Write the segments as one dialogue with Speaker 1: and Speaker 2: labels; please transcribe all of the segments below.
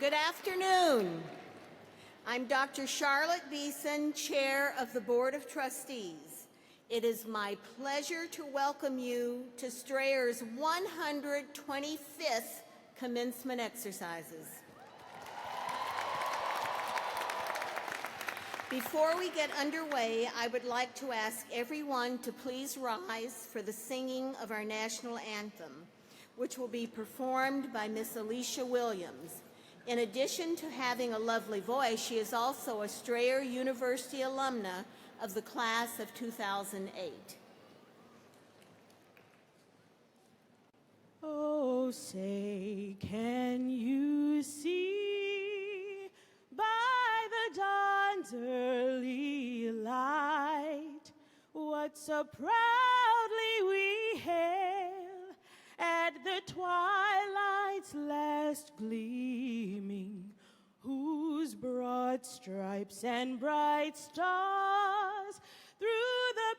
Speaker 1: Good afternoon. I'm Dr. Charlotte Beeson, Chair of the Board of Trustees. It is my pleasure to welcome you to Strayer's 125th commencement exercises. Before we get underway, I would like to ask everyone to please rise for the singing of our national anthem, which will be performed by Miss Alicia Williams. In addition to having a lovely voice, she is also a Strayer University alumna of the class of 2008.
Speaker 2: Oh, say, can you see by the dawn's early light what so proudly we hail at the twilight's last gleaming, whose broad stripes and bright stars through the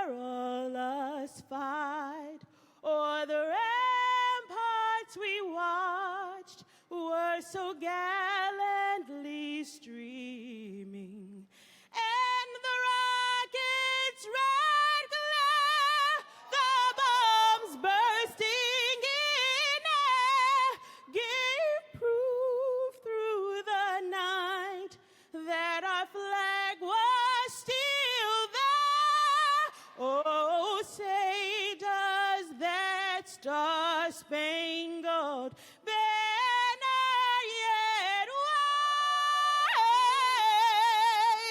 Speaker 2: perilous fight o'er the ramparts we watched were so gallantly streaming, and the rocket's red glare, the bombs bursting in air, gave proof through the night that our flag was still there. Oh, say, does that star-spangled banner yet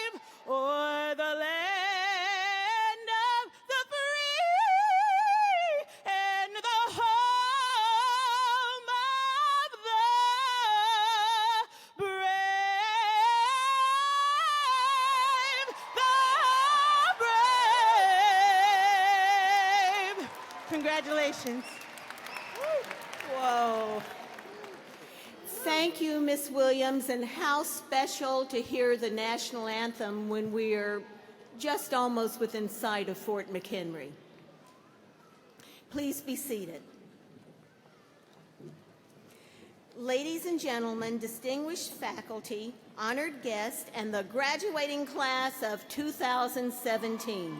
Speaker 2: wave o'er the land of the free and the home of the brave, the brave. Congratulations.
Speaker 1: Whoa. Thank you, Miss Williams, and how special to hear the national anthem when we are just almost within sight of Fort McHenry. Please be seated. Ladies and gentlemen, distinguished faculty, honored guests, and the graduating class of 2017.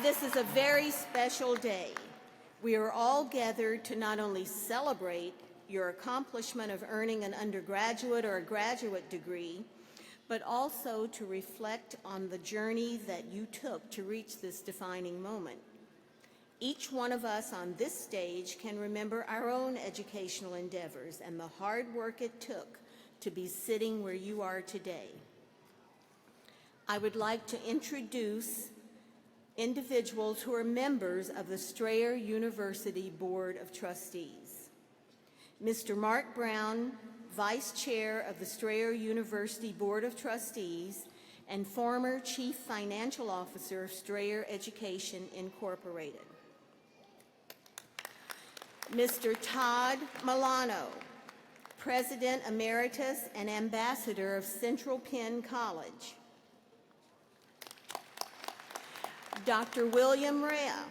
Speaker 1: This is a very special day. We are all gathered to not only celebrate your accomplishment of earning an undergraduate or a graduate degree, but also to reflect on the journey that you took to reach this defining moment. Each one of us on this stage can remember our own educational endeavors and the hard work it took to be sitting where you are today. I would like to introduce individuals who are members of the Strayer University Board of Trustees. Mr. Mark Brown, Vice Chair of the Strayer University Board of Trustees and former Chief Financial Officer of Strayer Education Incorporated. Mr. Todd Milano, President Emeritus and Ambassador of Central Penn College. Dr. William Rea,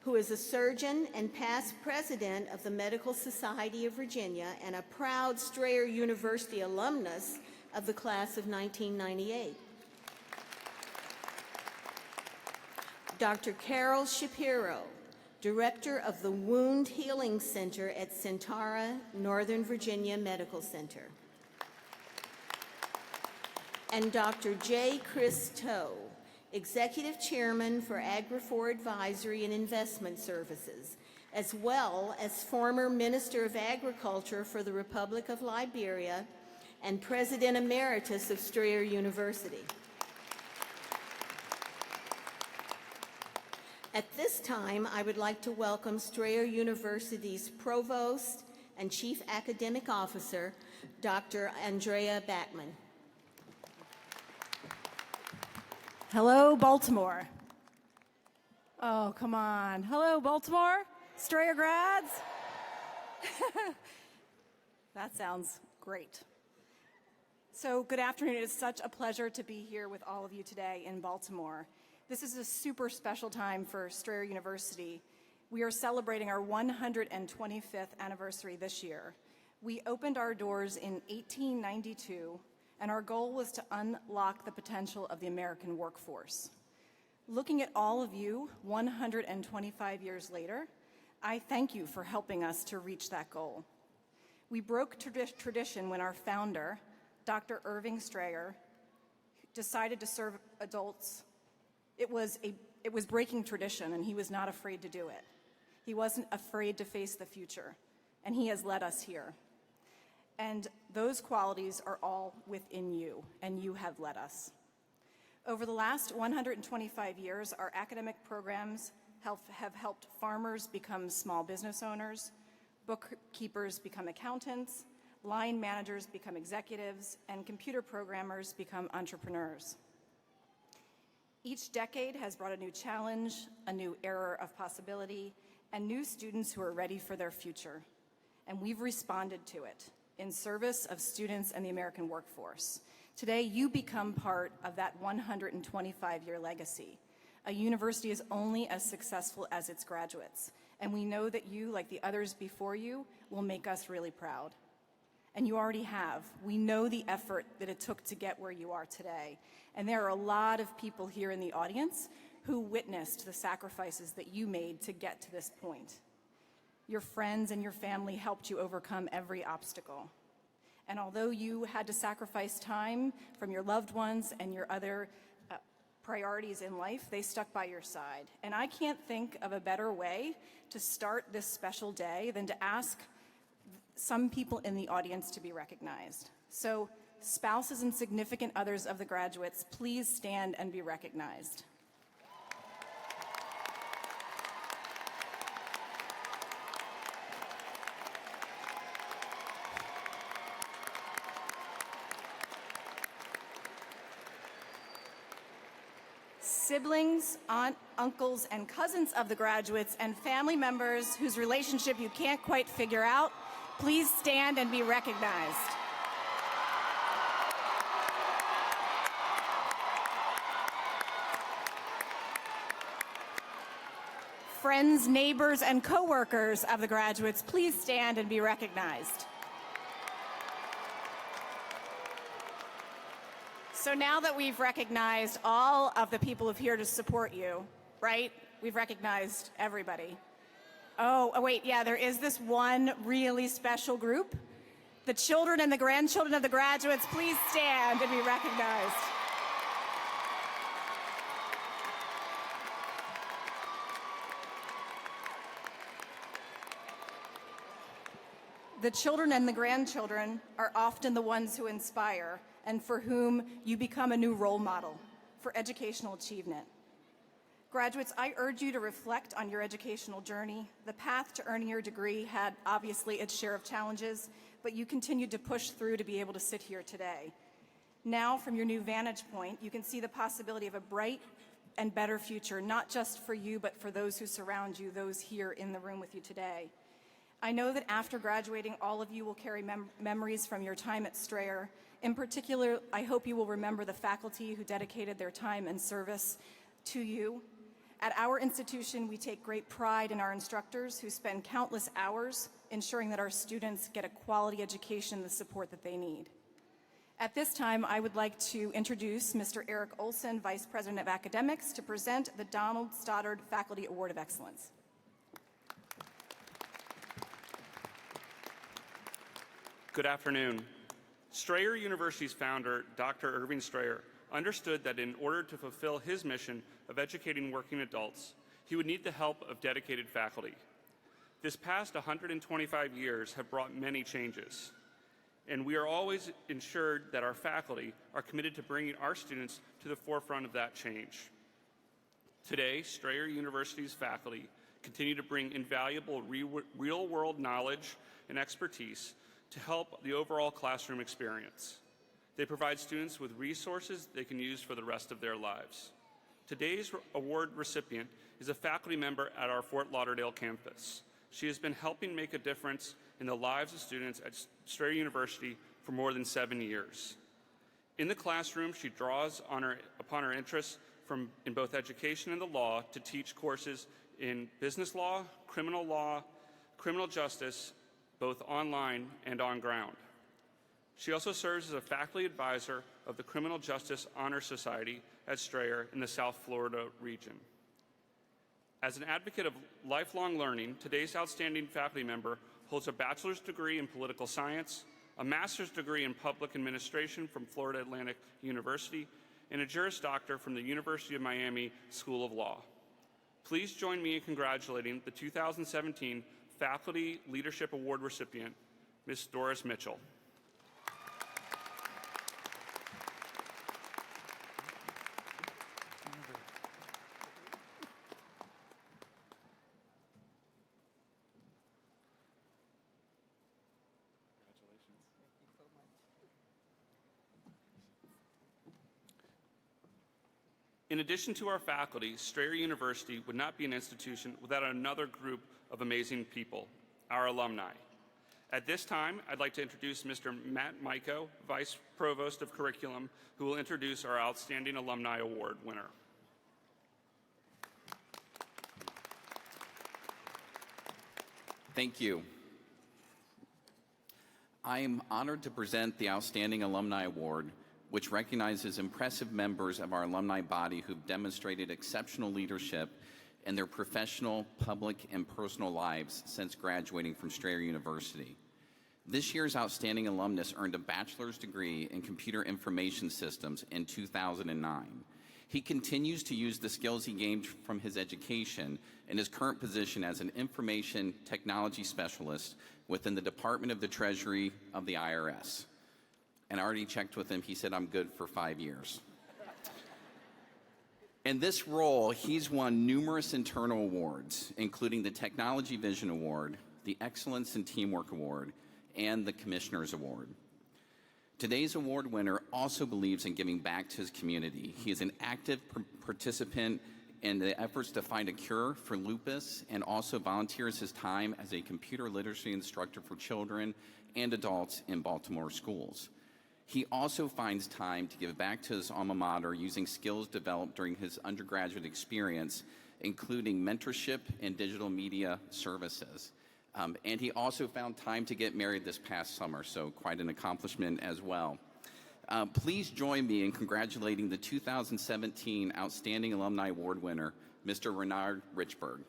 Speaker 1: who is a surgeon and past president of the Medical Society of Virginia and a proud Strayer University alumnus of the class of 1998. Dr. Carol Shapiro, Director of the Wound Healing Center at Centara, Northern Virginia Medical Center. And Dr. J. Christo, Executive Chairman for Agri-4 Advisory and Investment Services, as well as former Minister of Agriculture for the Republic of Liberia and President Emeritus of Strayer University. At this time, I would like to welcome Strayer University's Provost and Chief Academic Officer, Dr. Andrea Backman.
Speaker 3: Hello, Baltimore. Oh, come on. Hello, Baltimore. Strayer grads. That sounds great. So good afternoon. It is such a pleasure to be here with all of you today in Baltimore. This is a super special time for Strayer University We are celebrating our 125th anniversary this year. We opened our doors in 1892, and our goal was to unlock the potential of the American workforce. Looking at all of you 125 years later, I thank you for helping us to reach that goal. We broke tradition when our founder, Dr. Irving Strayer, decided to serve adults. It was breaking tradition, and he was not afraid to do it. He wasn't afraid to face the future, and he has led us here. And those qualities are all within you, and you have led us. Over the last 125 years, our academic programs have helped farmers become small business owners, bookkeepers become accountants, line managers become executives, and computer programmers become entrepreneurs. Each decade has brought a new challenge, a new era of possibility, and new students who are ready for their future. And we've responded to it in service of students and the American workforce. Today, you become part of that 125-year legacy. A university is only as successful as its graduates, and we know that you, like the others before you, will make us really proud. And you already have. We know the effort that it took to get where you are today. And there are a lot of people here in the audience who witnessed the sacrifices that you made to get to this point. Your friends and your family helped you overcome every obstacle. And although you had to sacrifice time from your loved ones and your other priorities in life, they stuck by your side. And I can't think of a better way to start this special day than to ask some people in the audience to be recognized. So, spouses and significant others of the graduates, please stand and be recognized. Siblings, aunt, uncles, and cousins of the graduates, and family members whose relationship you can't quite figure out, please stand and be recognized. Friends, neighbors, and coworkers of the graduates, please stand and be recognized. So now that we've recognized all of the people who are here to support you, right? We've recognized everybody. Oh, wait, yeah, there is this one really special group. The children and the grandchildren of the graduates, please stand and be recognized. The children and the grandchildren are often the ones who inspire and for whom you become a new role model for educational achievement. Graduates, I urge you to reflect on your educational journey. The path to earning your degree had obviously its share of challenges, but you continued to push through to be able to sit here today. Now, from your new vantage point, you can see the possibility of a bright and better future, not just for you, but for those who surround you, those here in the room with you today. I know that after graduating, all of you will carry memories from your time at Strayer. In particular, I hope you will remember the faculty who dedicated their time and service to you. At our institution, we take great pride in our instructors who spend countless hours ensuring that our students get a quality education and the support that they need. At this time, I would like to introduce Mr. Eric Olson, Vice President of Academics, to present the Donald Stoddard Faculty Award of Excellence.
Speaker 4: Good afternoon. Strayer University's founder, Dr. Irving Strayer, understood that in order to fulfill his mission of educating working adults, he would need the help of dedicated faculty. This past 125 years have brought many changes, and we are always ensured that our faculty are committed to bringing our students to the forefront of that change. Today, Strayer University's faculty continue to bring invaluable real-world knowledge and expertise to help the overall classroom experience. They provide students with resources they can use for the rest of their lives. Today's award recipient is a faculty member at our Fort Lauderdale campus. She has been helping make a difference in the lives of students at Strayer University for more than 7 years. In the classroom, she draws upon her interests in both education and the law to teach courses in business law, criminal justice, both online and on ground. She also serves as a faculty advisor of the Criminal Justice Honor Society at Strayer in the South Florida region. As an advocate of lifelong learning, today's outstanding faculty member holds a bachelor's degree in political science, a master's degree in public administration from Florida Atlantic University, and a Juris Doctor from the University of Miami School of Law. Please join me in congratulating the 2017 Faculty Leadership Award recipient, Ms. Doris Mitchell. In addition to our faculty, Strayer University would not be an institution without another group of amazing people, our alumni. At this time, I'd like to introduce Mr. Matt Mico, Vice Provost of Curriculum, who will introduce our Outstanding Alumni Award winner.
Speaker 5: Thank you. I am honored to present the Outstanding Alumni Award, which recognizes impressive members of our alumni body who've demonstrated exceptional leadership in their professional, public, and personal lives since graduating from Strayer University. This year's outstanding alumnus earned a bachelor's degree in computer information systems in 2009. He continues to use the skills he gained from his education in his current position as an information technology specialist within the Department of the Treasury of the IRS. And I already checked with him. He said, I'm good for 5 years. In this role, he's won numerous internal awards, including the Technology Vision Award, the Excellence in Teamwork Award, and the Commissioner's Award. Today's award winner also believes in giving back to his community. He is an active participant in the efforts to find a cure for lupus and also volunteers his time as a computer literacy instructor for children and adults in Baltimore schools. He also finds time to give back to his alma mater using skills developed during his undergraduate experience, including mentorship and digital media services. And he also found time to get married this past summer, so quite an accomplishment as well. Please join me in congratulating the 2017 Outstanding Alumni Award winner, Mr. Renard Richburg.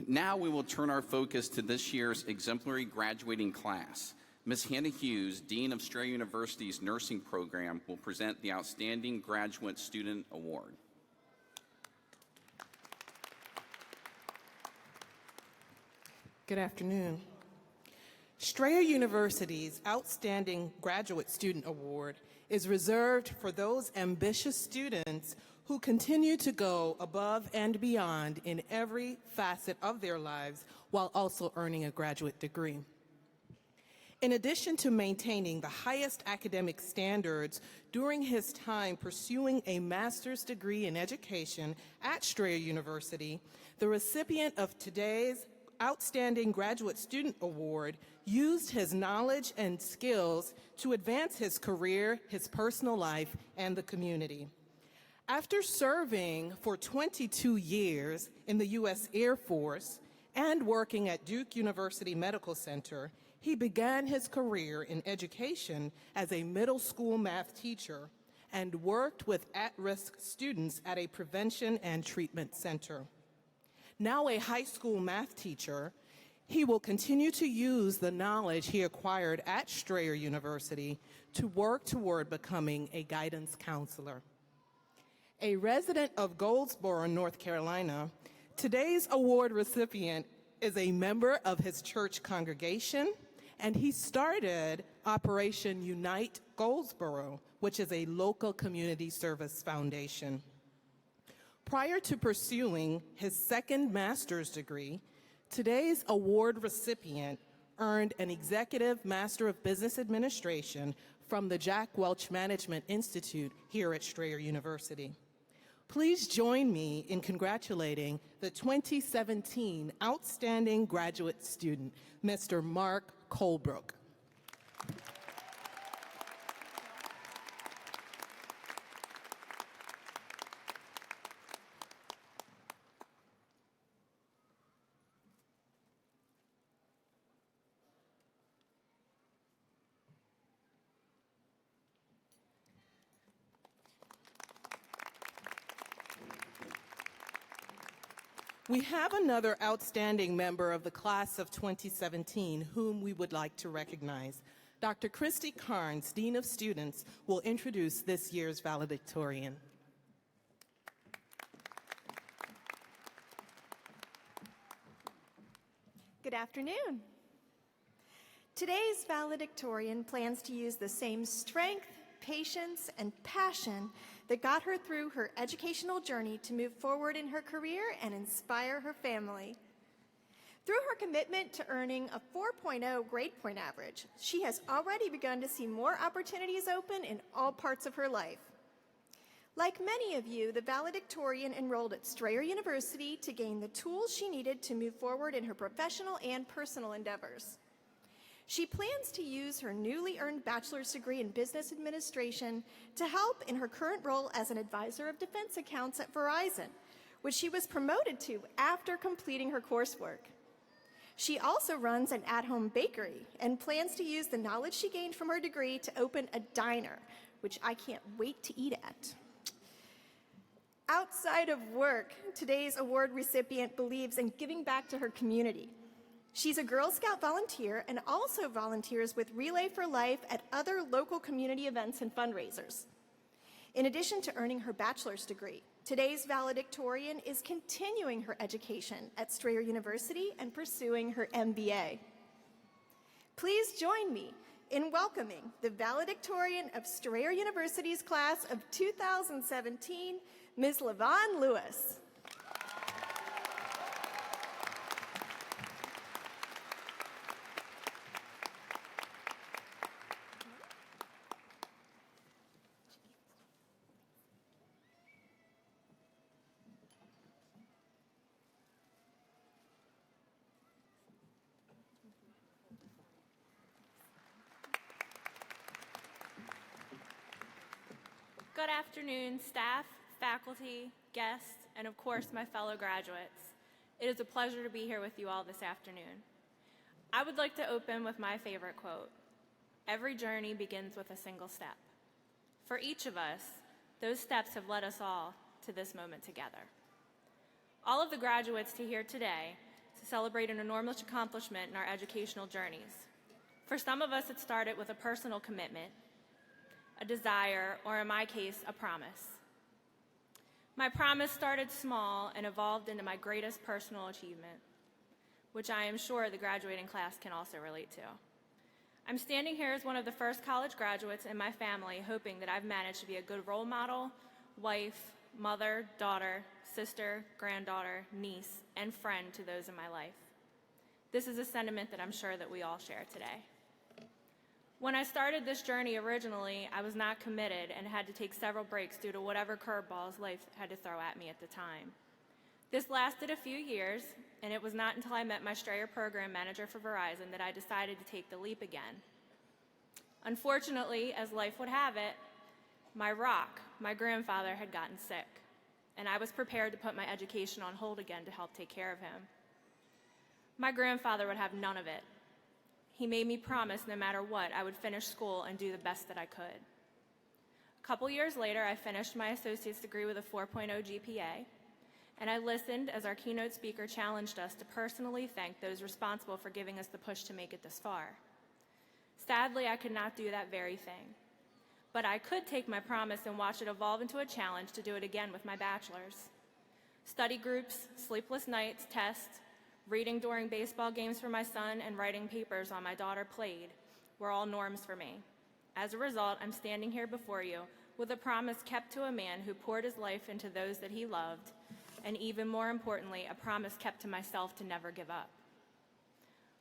Speaker 5: Now we will turn our focus to this year's exemplary graduating class. Ms. Hannah Hughes, Dean of Strayer University's nursing program, will present the Outstanding Graduate Student Award.
Speaker 2: Good afternoon. Strayer University's Outstanding Graduate Student Award is reserved for those ambitious students who continue to go above and beyond in every facet of their lives while also earning a graduate degree. In addition to maintaining the highest academic standards during his time pursuing a master's degree in education at Strayer University, the recipient of today's Outstanding Graduate Student Award used his knowledge and skills to advance his career, his personal life, and the community. After serving for 22 years in the U.S. Air Force and working at Duke University Medical Center, he began his career in education as a middle school math teacher and worked with at-risk students at a prevention and treatment center. Now a high school math teacher, he will continue to use the knowledge he acquired at Strayer University to work toward becoming a guidance counselor. A resident of Goldsboro, North Carolina, today's award recipient is a member of his church congregation, and he started Operation Unite Goldsboro, which is a local community service foundation. Prior to pursuing his second master's degree, today's award recipient earned an Executive Master of Business Administration from the Jack Welch Management Institute here at Strayer University. Please join me in congratulating the 2017 Outstanding Graduate Student, Mr. Mark Colebrook. We have another outstanding member of the class of 2017 whom we would like to recognize. Dr. Christy Carnes, Dean of Students, will introduce this year's valedictorian.
Speaker 6: Good afternoon. Today's valedictorian plans to use the same strength, patience, and passion that got her through her educational journey to move forward in her career and inspire her family. Through her commitment to earning a 4.0 grade point average, she has already begun to see more opportunities open in all parts of her life. Like many of you, the valedictorian enrolled at Strayer University to gain the tools she needed to move forward in her professional and personal endeavors. She plans to use her newly earned bachelor's degree in business administration to help in her current role as an advisor of defense accounts at Verizon, which she was promoted to after completing her coursework. She also runs an at-home bakery and plans to use the knowledge she gained from her degree to open a diner, which I can't wait to eat at. Outside of work, today's award recipient believes in giving back to her community. She's a Girl Scout volunteer and also volunteers with Relay for Life at other local community events and fundraisers. In addition to earning her bachelor's degree, today's valedictorian is continuing her education at Strayer University and pursuing her MBA. Please join me in welcoming the valedictorian of Strayer University's class of 2017, Ms. LaVon Lewis.
Speaker 7: Good afternoon, staff, faculty, guests, and of course, my fellow graduates. It is a pleasure to be here with you all this afternoon. I would like to open with my favorite quote. Every journey begins with a single step. For each of us, those steps have led us all to this moment together. All of the graduates to here today to celebrate an enormous accomplishment in our educational journeys. For some of us, it started with a personal commitment, a desire, or in my case, a promise. My promise started small and evolved into my greatest personal achievement, which I am sure the graduating class can also relate to. I'm standing here as one of the first college graduates in my family, hoping that I've managed to be a good role model, wife, mother, daughter, sister, granddaughter, niece, and friend to those in my life. This is a sentiment that I'm sure that we all share today. When I started this journey originally, I was not committed and had to take several breaks due to whatever curveballs life had to throw at me at the time. This lasted a few years, and it was not until I met my Strayer program manager for Verizon that I decided to take the leap again. Unfortunately, as life would have it, my rock, my grandfather, had gotten sick, and I was prepared to put my education on hold again to help take care of him. My grandfather would have none of it. He made me promise no matter what, I would finish school and do the best that I could. A couple years later, I finished my associate's degree with a 4.0 GPA, and I listened as our keynote speaker challenged us to personally thank those responsible for giving us the push to make it this far. Sadly, I could not do that very thing, but I could take my promise and watch it evolve into a challenge to do it again with my bachelor's. Study groups, sleepless nights, tests, reading during baseball games for my son, and writing papers while my daughter played were all norms for me. As a result, I'm standing here before you with a promise kept to a man who poured his life into those that he loved, and even more importantly, a promise kept to myself to never give up.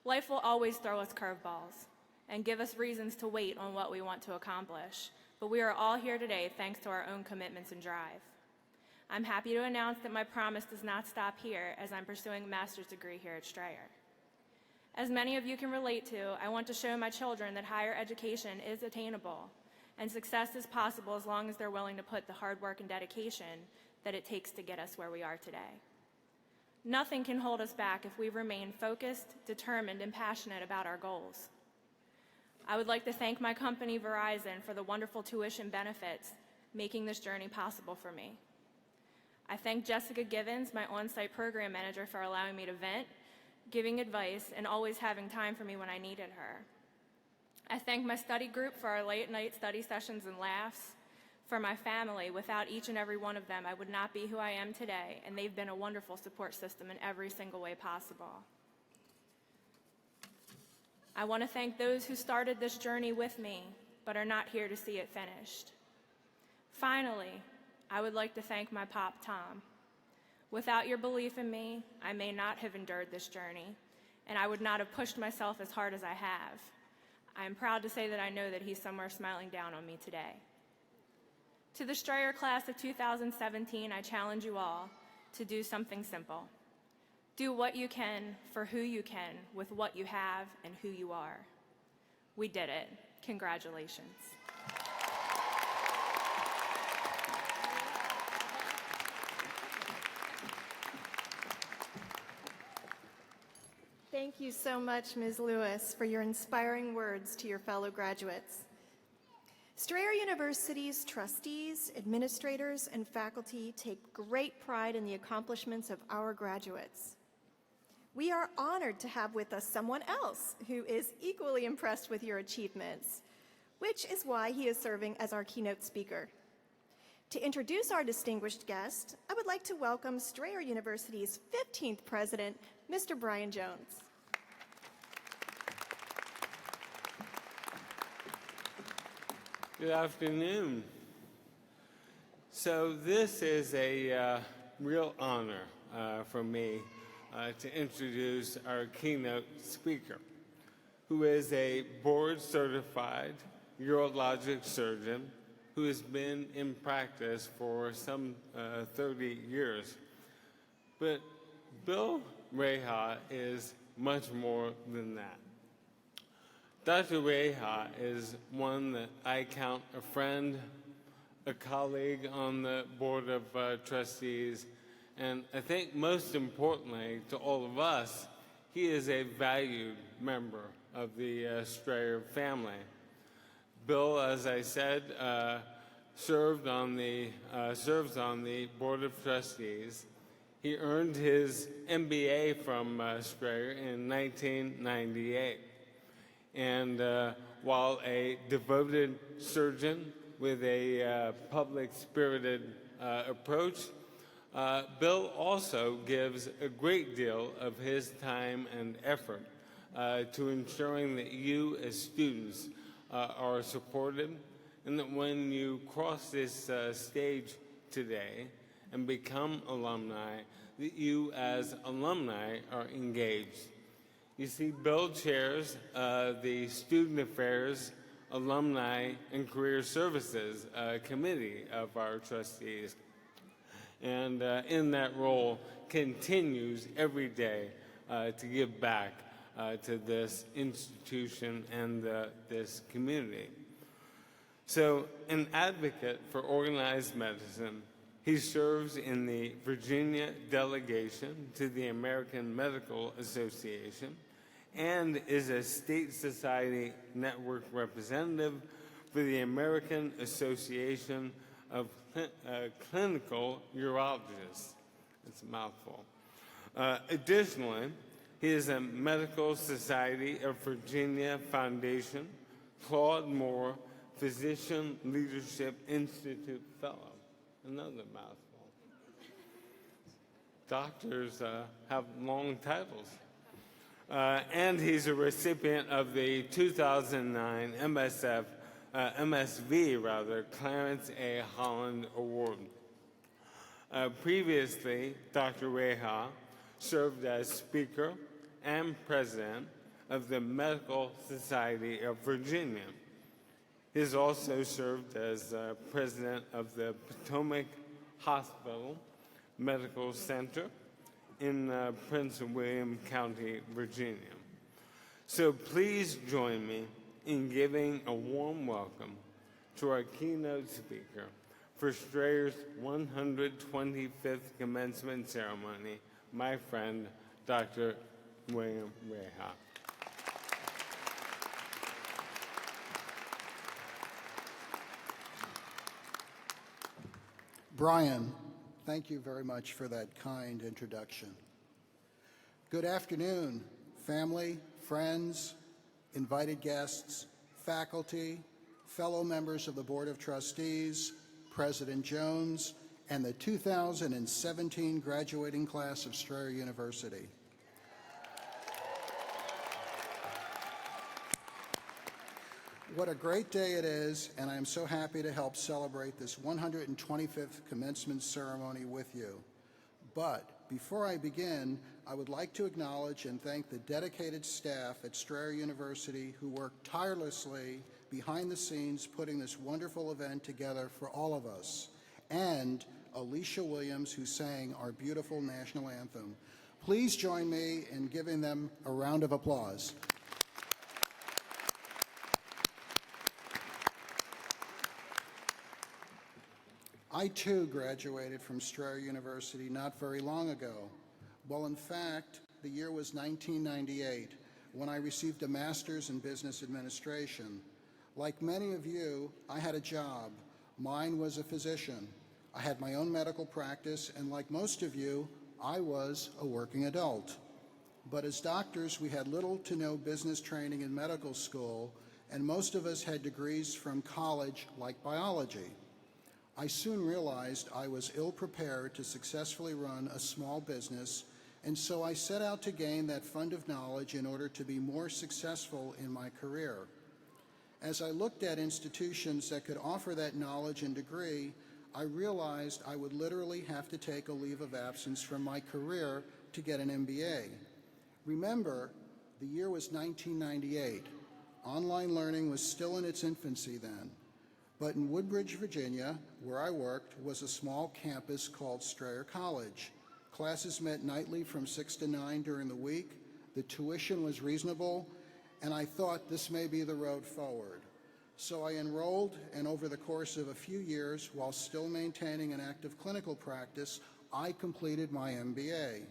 Speaker 7: Life will always throw us curveballs, and give us reasons to wait on what we want to accomplish. But we are all here today thanks to our own commitments and drive. I'm happy to announce that my promise does not stop here as I'm pursuing a master's degree here at Strayer. As many of you can relate to, I want to show my children that higher education is attainable and success is possible as long as they're willing to put the hard work and dedication that it takes to get us where we are today. Nothing can hold us back if we remain focused, determined, and passionate about our goals. I would like to thank my company, Verizon, for the wonderful tuition benefits making this journey possible for me. I thank Jessica Givens, my on-site program manager, for allowing me to vent, giving advice, and always having time for me when I needed her. I thank my study group for our late-night study sessions and laughs. For my family, without each and every one of them, I would not be who I am today, and they've been a wonderful support system in every single way possible. I want to thank those who started this journey with me, but are not here to see it finished. Finally, I would like to thank my pop, Tom. Without your belief in me, I may not have endured this journey, and I would not have pushed myself as hard as I have. I am proud to say that I know that he's somewhere smiling down on me today. To the Strayer class of 2017, I challenge you all to do something simple. Do what you can for who you can with what you have and who you are. We did it. Congratulations.
Speaker 6: Thank you so much, Ms. Lewis, for your inspiring words to your fellow graduates. Strayer University's trustees, administrators, and faculty take great pride in the accomplishments of our graduates. We are honored to have with us someone else who is equally impressed with your achievements, which is why he is serving as our keynote speaker. To introduce our distinguished guest, I would like to welcome Strayer University's 15th president, Mr. Brian Jones.
Speaker 8: Good afternoon. So this is a real honor for me to introduce our keynote speaker, who is a board-certified urologic surgeon who has been in practice for some 30 years. But Bill Reha is much more than that. Dr. Reha is one that I count a friend, a colleague on the Board of Trustees, and I think most importantly to all of us, he is a valued member of the Strayer family. Bill, as I said, serves on the Board of Trustees. He earned his MBA from Strayer in 1998. And while a devoted surgeon with a public-spirited approach, Bill also gives a great deal of his time and effort to ensuring that you as students are supported, and that when you cross this stage today and become alumni, that you as alumni are engaged. You see, Bill chairs the Student Affairs, Alumni, and Career Services Committee of our trustees, and in that role continues every day to give back to this institution and this community. So, an advocate for organized medicine, he serves in the Virginia delegation to the American Medical Association and is a State Society Network representative for the American Association of Clinical Urologists. It's a mouthful. Additionally, he is a Medical Society of Virginia Foundation, Claude Moore Physician Leadership Institute Fellow. Another mouthful. Doctors have long titles. And he's a recipient of the 2009 MSV, Clarence A. Holland Award. Previously, Dr. Reha served as Speaker and President of the Medical Society of Virginia. He has also served as president of the Potomac Hospital Medical Center in Prince William County, Virginia. So please join me in giving a warm welcome to our keynote speaker for Strayer's 125th commencement ceremony, my friend, Dr. William Reha.
Speaker 9: Brian, thank you very much for that kind introduction. Good afternoon, family, friends, invited guests, faculty, fellow members of the Board of Trustees, President Jones, and the 2017 graduating class of Strayer University. What a great day it is, and I am so happy to help celebrate this 125th commencement ceremony with you. But before I begin, I would like to acknowledge and thank the dedicated staff at Strayer University who worked tirelessly behind the scenes putting this wonderful event together for all of us, and Alicia Williams, who sang our beautiful national anthem. Please join me in giving them a round of applause. I too graduated from Strayer University not very long ago. Well, in fact, the year was 1998 when I received a master's in business administration. Like many of you, I had a job. Mine was a physician. I had my own medical practice, and like most of you, I was a working adult. But as doctors, we had little to no business training in medical school, and most of us had degrees from college like biology. I soon realized I was ill-prepared to successfully run a small business, and so I set out to gain that fund of knowledge in order to be more successful in my career. As I looked at institutions that could offer that knowledge and degree, I realized I would literally have to take a leave of absence from my career to get an MBA. Remember, the year was 1998. Online learning was still in its infancy then. But in Woodbridge, Virginia, where I worked, was a small campus called Strayer College. Classes met nightly from 6 to 9 during the week. The tuition was reasonable, and I thought this may be the road forward. So I enrolled, and over the course of a few years, while still maintaining an active clinical practice, I completed my MBA.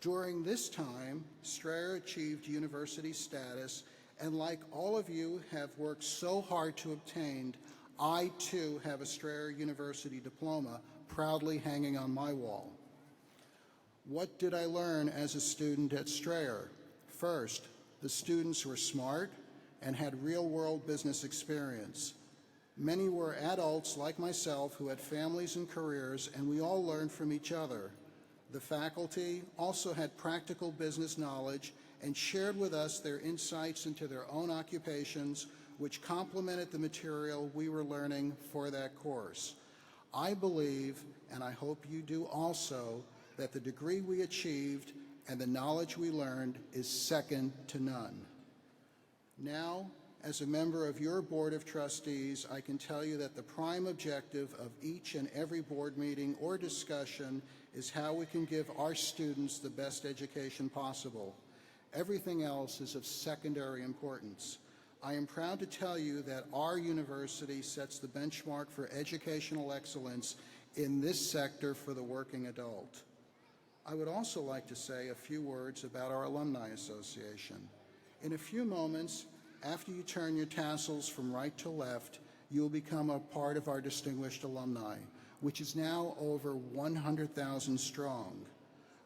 Speaker 9: During this time, Strayer achieved university status, and like all of you have worked so hard to obtain, I too have a Strayer University diploma proudly hanging on my wall. What did I learn as a student at Strayer? First, the students were smart and had real-world business experience. Many were adults like myself who had families and careers, and we all learned from each other. The faculty also had practical business knowledge and shared with us their insights into their own occupations, which complemented the material we were learning for that course. I believe, and I hope you do also, that the degree we achieved and the knowledge we learned is second to none. Now, as a member of your Board of Trustees, I can tell you that the prime objective of each and every board meeting or discussion is how we can give our students the best education possible. Everything else is of secondary importance. I am proud to tell you that our university sets the benchmark for educational excellence in this sector for the working adult. I would also like to say a few words about our Alumni Association. In a few moments, after you turn your tassels from right to left, you will become a part of our distinguished alumni, which is now over 100,000 strong.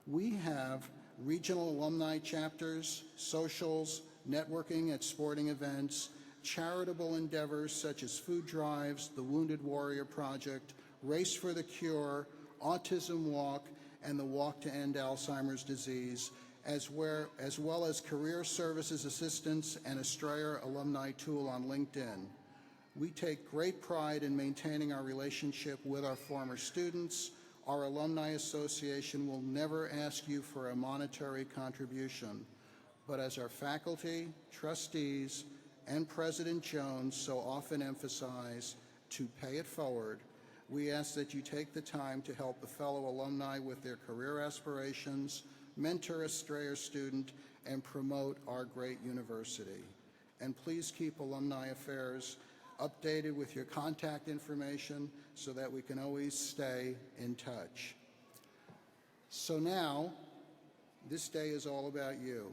Speaker 9: We have regional alumni chapters, socials, networking at sporting events, charitable endeavors such as food drives, the Wounded Warrior Project, Race for the Cure, Autism Walk, and the Walk to End Alzheimer's Disease, as well as career services assistance and a Strayer alumni tool on LinkedIn. We take great pride in maintaining our relationship with our former students. Our Alumni Association will never ask you for a monetary contribution, but as our faculty, trustees, and President Jones so often emphasize, to pay it forward, we ask that you take the time to help a fellow alumni with their career aspirations, mentor a Strayer student, and promote our great university. And please keep Alumni Affairs updated with your contact information so that we can always stay in touch. So now, this day is all about you,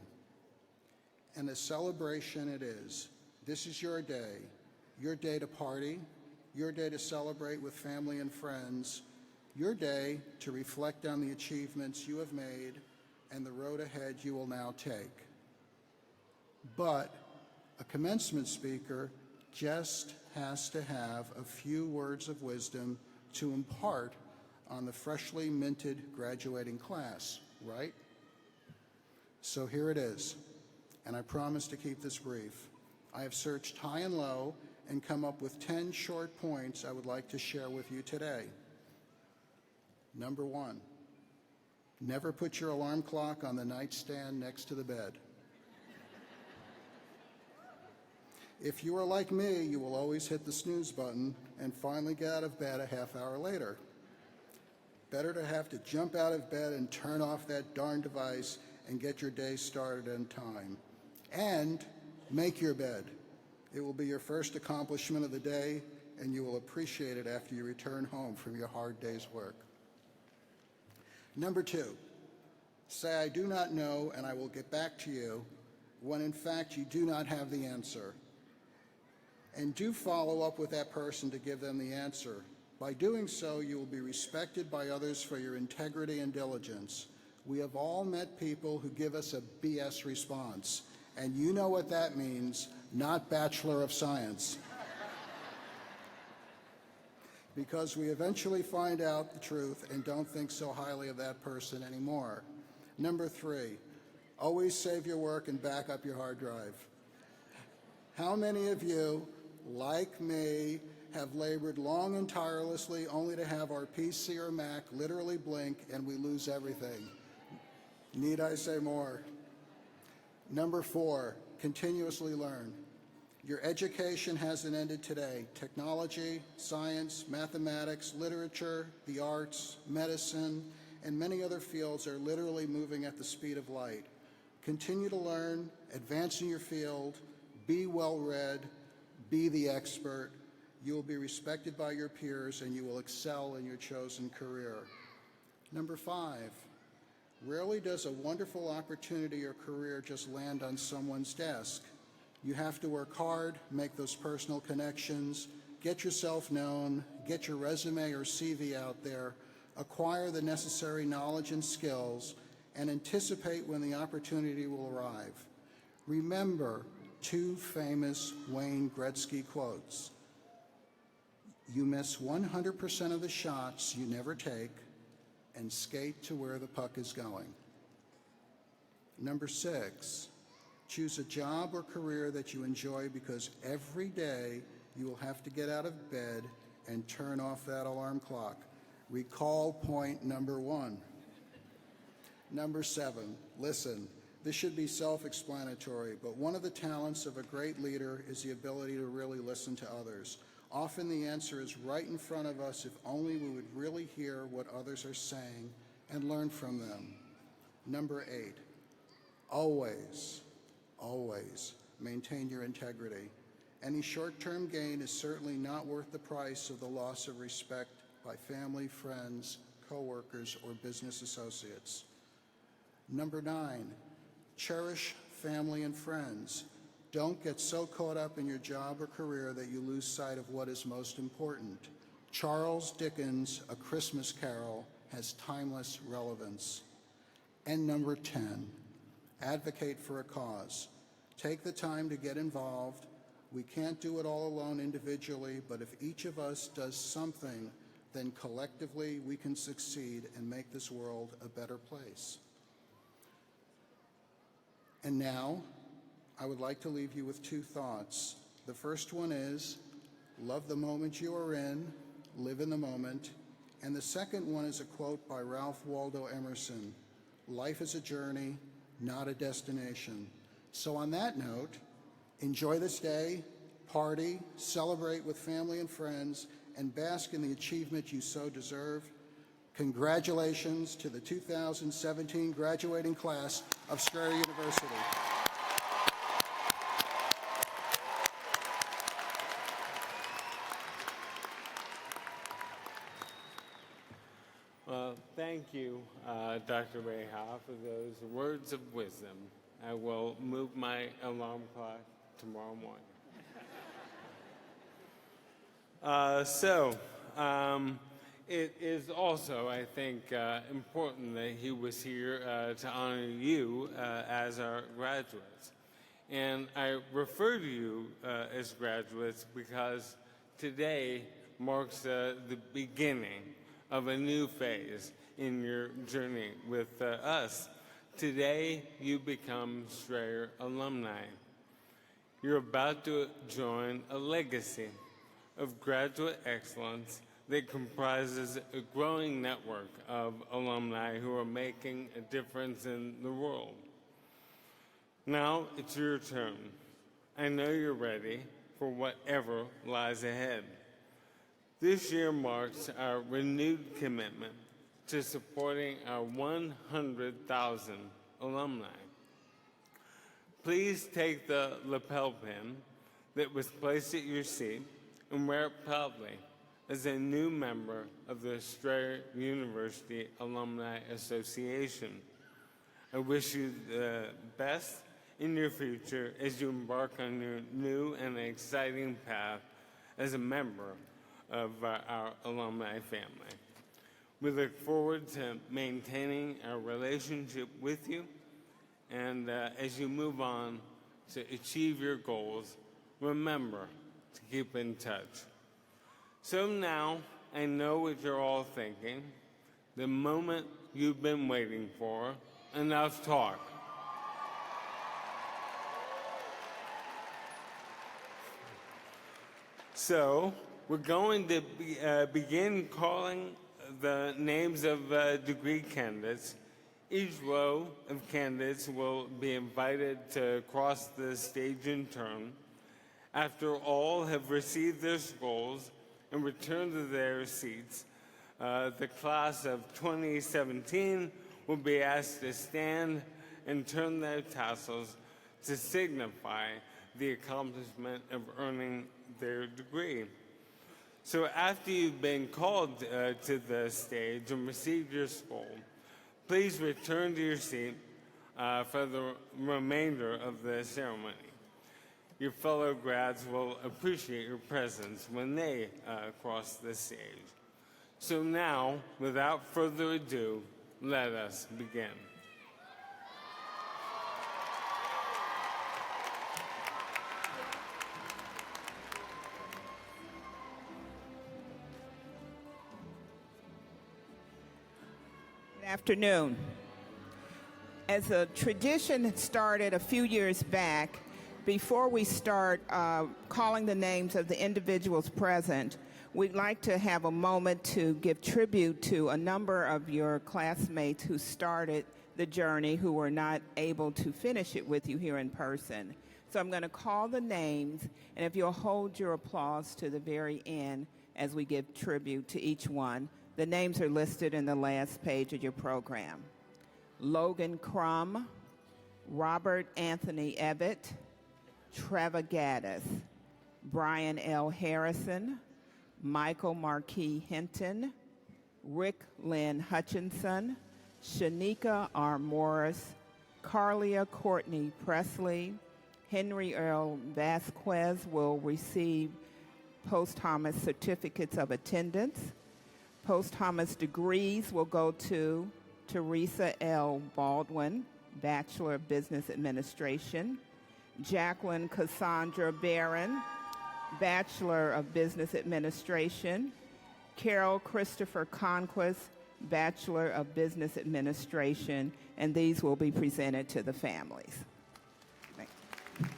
Speaker 9: and a celebration it is. This is your day to party, your day to celebrate with family and friends, your day to reflect on the achievements you have made and the road ahead you will now take. But a commencement speaker just has to have a few words of wisdom to impart on the freshly minted graduating class, right? So here it is, and I promise to keep this brief. I have searched high and low and come up with 10 short points I would like to share with you today. Number 1, never put your alarm clock on the nightstand next to the bed. If you are like me, you will always hit the snooze button and finally get out of bed a half hour later. Better to have to jump out of bed and turn off that darn device and get your day started in time. And make your bed. It will be your first accomplishment of the day, and you will appreciate it after you return home from your hard day's work. Number 2, say, I do not know, and I will get back to you, when in fact you do not have the answer. And do follow up with that person to give them the answer. By doing so, you will be respected by others for your integrity and diligence. We have all met people who give us a BS response, and you know what that means, not Bachelor of Science. Because we eventually find out the truth and don't think so highly of that person anymore. Number 3, always save your work and back up your hard drive. How many of you, like me, have labored long and tirelessly only to have our PC or Mac literally blink and we lose everything? Need I say more? Number 4, continuously learn. Your education hasn't ended today. Technology, science, mathematics, literature, the arts, medicine, and many other fields are literally moving at the speed of light. Continue to learn, advance in your field, be well-read, be the expert. You will be respected by your peers and you will excel in your chosen career. Number 5, rarely does a wonderful opportunity or career just land on someone's desk. You have to work hard, make those personal connections, get yourself known, get your resume or CV out there, acquire the necessary knowledge and skills, and anticipate when the opportunity will arrive. Remember 2 famous Wayne Gretzky quotes. You miss 100% of the shots you never take, and skate to where the puck is going. Number 6, choose a job or career that you enjoy because every day you will have to get out of bed and turn off that alarm clock. Recall point number 1. Number 7, listen. This should be self-explanatory, but one of the talents of a great leader is the ability to really listen to others. Often the answer is right in front of us if only we would really hear what others are saying and learn from them. Number 8, always maintain your integrity. Any short-term gain is certainly not worth the price of the loss of respect by family, friends, co-workers, or business associates. Number 9, cherish family and friends. Don't get so caught up in your job or career that you lose sight of what is most important. Charles Dickens' A Christmas Carol has timeless relevance. And number 10, advocate for a cause. Take the time to get involved. We can't do it all alone individually, but if each of us does something, then collectively we can succeed and make this world a better place. And now, I would like to leave you with 2 thoughts. The first one is, love the moment you are in, live in the moment. And the second one is a quote by Ralph Waldo Emerson, life is a journey, not a destination. So on that note, enjoy this day, party, celebrate with family and friends, and bask in the achievement you so deserve. Congratulations to the 2017 graduating class of Strayer University.
Speaker 8: Well, thank you, Dr. Reha, for those words of wisdom. I will move my alarm clock tomorrow morning. It is also, I think, important that he was here to honor you as our graduates. And I refer to you as graduates because today marks the beginning of a new phase in your journey with us. Today, you become Strayer alumni. You're about to join a legacy of graduate excellence that comprises a growing network of alumni who are making a difference in the world. Now it's your turn. I know you're ready for whatever lies ahead. This year marks our renewed commitment to supporting our 100,000 alumni. Please take the lapel pin that was placed at your seat and wear it proudly as a new member of the Strayer University Alumni Association. I wish you the best in your future as you embark on your new and exciting path as a member of our alumni family. We look forward to maintaining our relationship with you, and as you move on to achieve your goals, remember to keep in touch. So now, I know what you're all thinking, the moment you've been waiting for. Enough talk. So, we're going to begin calling the names of degree candidates. Each row of candidates will be invited to cross the stage in turn. After all have received their scrolls and returned to their seats, the class of 2017 will be asked to stand and turn their tassels to signify the accomplishment of earning their degree. So after you've been called to the stage and received your scroll, please return to your seat for the remainder of the ceremony. Your fellow grads will appreciate your presence when they cross the stage. So now, without further ado, let us begin.
Speaker 10: Good afternoon. As a tradition that started a few years back, before we start calling the names of the individuals present, we'd like to have a moment to give tribute to a number of your classmates who started the journey who were not able to finish it with you here in person. So I'm going to call the names, and if you'll hold your applause to the very end as we give tribute to each one. The names are listed in the last page of your program. Logan Crum, Robert Anthony Ebbett, Trevor Gaddis, Brian L. Harrison, Michael Marquis Hinton, Rick Lynn Hutchinson, Shanika R. Morris, Carlia Courtney Presley, Henry Earl Vasquez will receive posthumous certificates of attendance. Posthumous degrees will go to Teresa L. Baldwin, Bachelor of Business Administration, Jacqueline Cassandra Barron, Bachelor of Business Administration, Carol Christopher Conquest, Bachelor of Business Administration, and these will be presented to the families. Thank you.